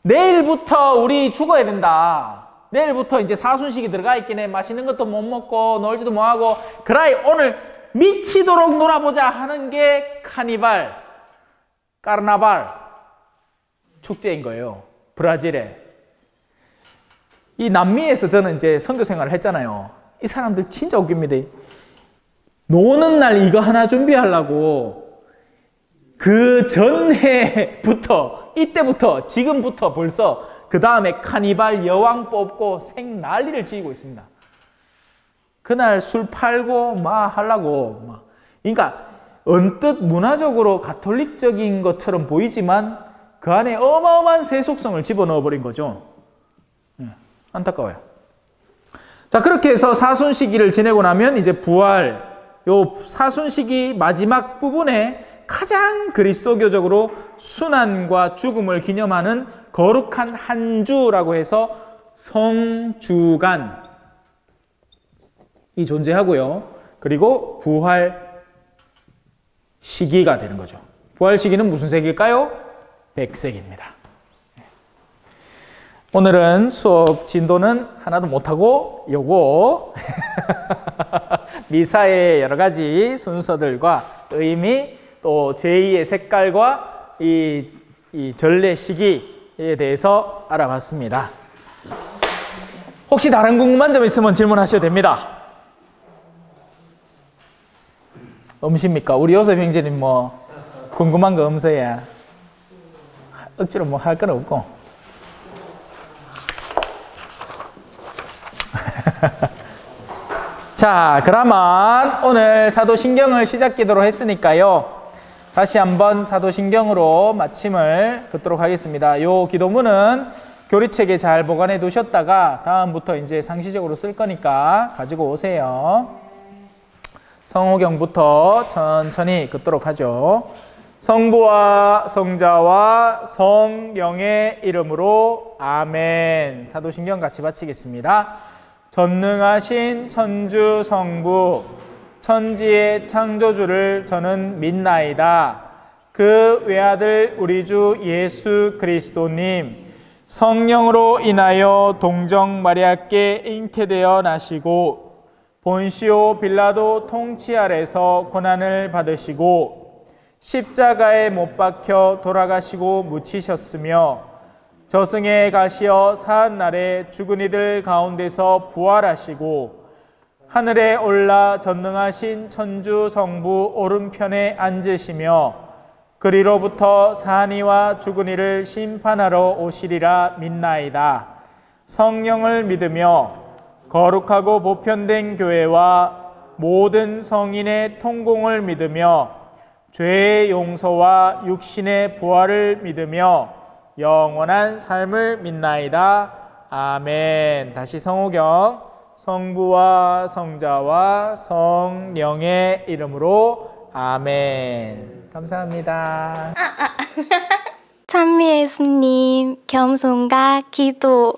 내일부터 우리 죽어야 된다. 내일부터 이제 사순식이 들어가 있긴 해. 맛있는 것도 못 먹고 놀지도 못하고 그라이 오늘 미치도록 놀아보자 하는 게 카니발, 까르나발 축제인 거예요. 브라질에. 이 남미에서 저는 이제 선교 생활을 했잖아요. 이 사람들 진짜 웃깁니다. 노는 날 이거 하나 준비하려고 그 전해부터, 이때부터, 지금부터 벌써 그 다음에 카니발 여왕 뽑고 생 난리를 지고 있습니다. 그날 술 팔고 막 하려고 막. 그러니까 언뜻 문화적으로 가톨릭적인 것처럼 보이지만 그 안에 어마어마한 세속성을 집어넣어 버린 거죠. 안타까워요. 자, 그렇게 해서 사순시기를 지내고 나면 이제 부활, 요 사순시기 마지막 부분에 가장 그리스도교적으로 순환과 죽음을 기념하는 거룩한 한 주라고 해서 성주간이 존재하고요. 그리고 부활 시기가 되는 거죠. 부활 시기는 무슨 세기일까요? 백세기입니다. 오늘은 수업 진도는 하나도 못하고 요거 미사의 여러 가지 순서들과 의미 또 제2의 색깔과 이 전례 시기에 대해서 알아봤습니다. 혹시 다른 궁금한 점 있으면 질문하셔도 됩니다. 없습니까? 우리 요셉 형제님 뭐 궁금한 거 없어야 억지로 뭐 할 건 없고. 자, 그러면 오늘 사도신경을 시작 기도로 했으니까요. 다시 한번 사도신경으로 마침을 긋도록 하겠습니다. 요 기도문은 교리책에 잘 보관해 두셨다가 다음부터 이제 상시적으로 쓸 거니까 가지고 오세요. 성호경부터 천천히 긋도록 하죠. 성부와 성자와 성령의 이름으로 아멘. 사도신경 같이 바치겠습니다. 전능하신 천주 성부 천지의 창조주를 저는 믿나이다. 그 외아들 우리 주 예수 그리스도님 성령으로 인하여 동정 마리아께 잉태되어 나시고 본시오 빌라도 통치 아래서 고난을 받으시고 십자가에 못 박혀 돌아가시고 묻히셨으며 저승에 가시어 사한날에 죽은 이들 가운데서 부활하시고 하늘에 올라 전능하신 천주 성부 오른편에 앉으시며 그리로부터 사한이와 죽은 이를 심판하러 오시리라 믿나이다. 성령을 믿으며 거룩하고 보편된 교회와 모든 성인의 통공을 믿으며 죄의 용서와 육신의 부활을 믿으며 영원한 삶을 믿나이다. 아멘. 다시 성호경. 성부와 성자와 성령의 이름으로 아멘. 감사합니다. 찬미 예수님, 겸손과 기도.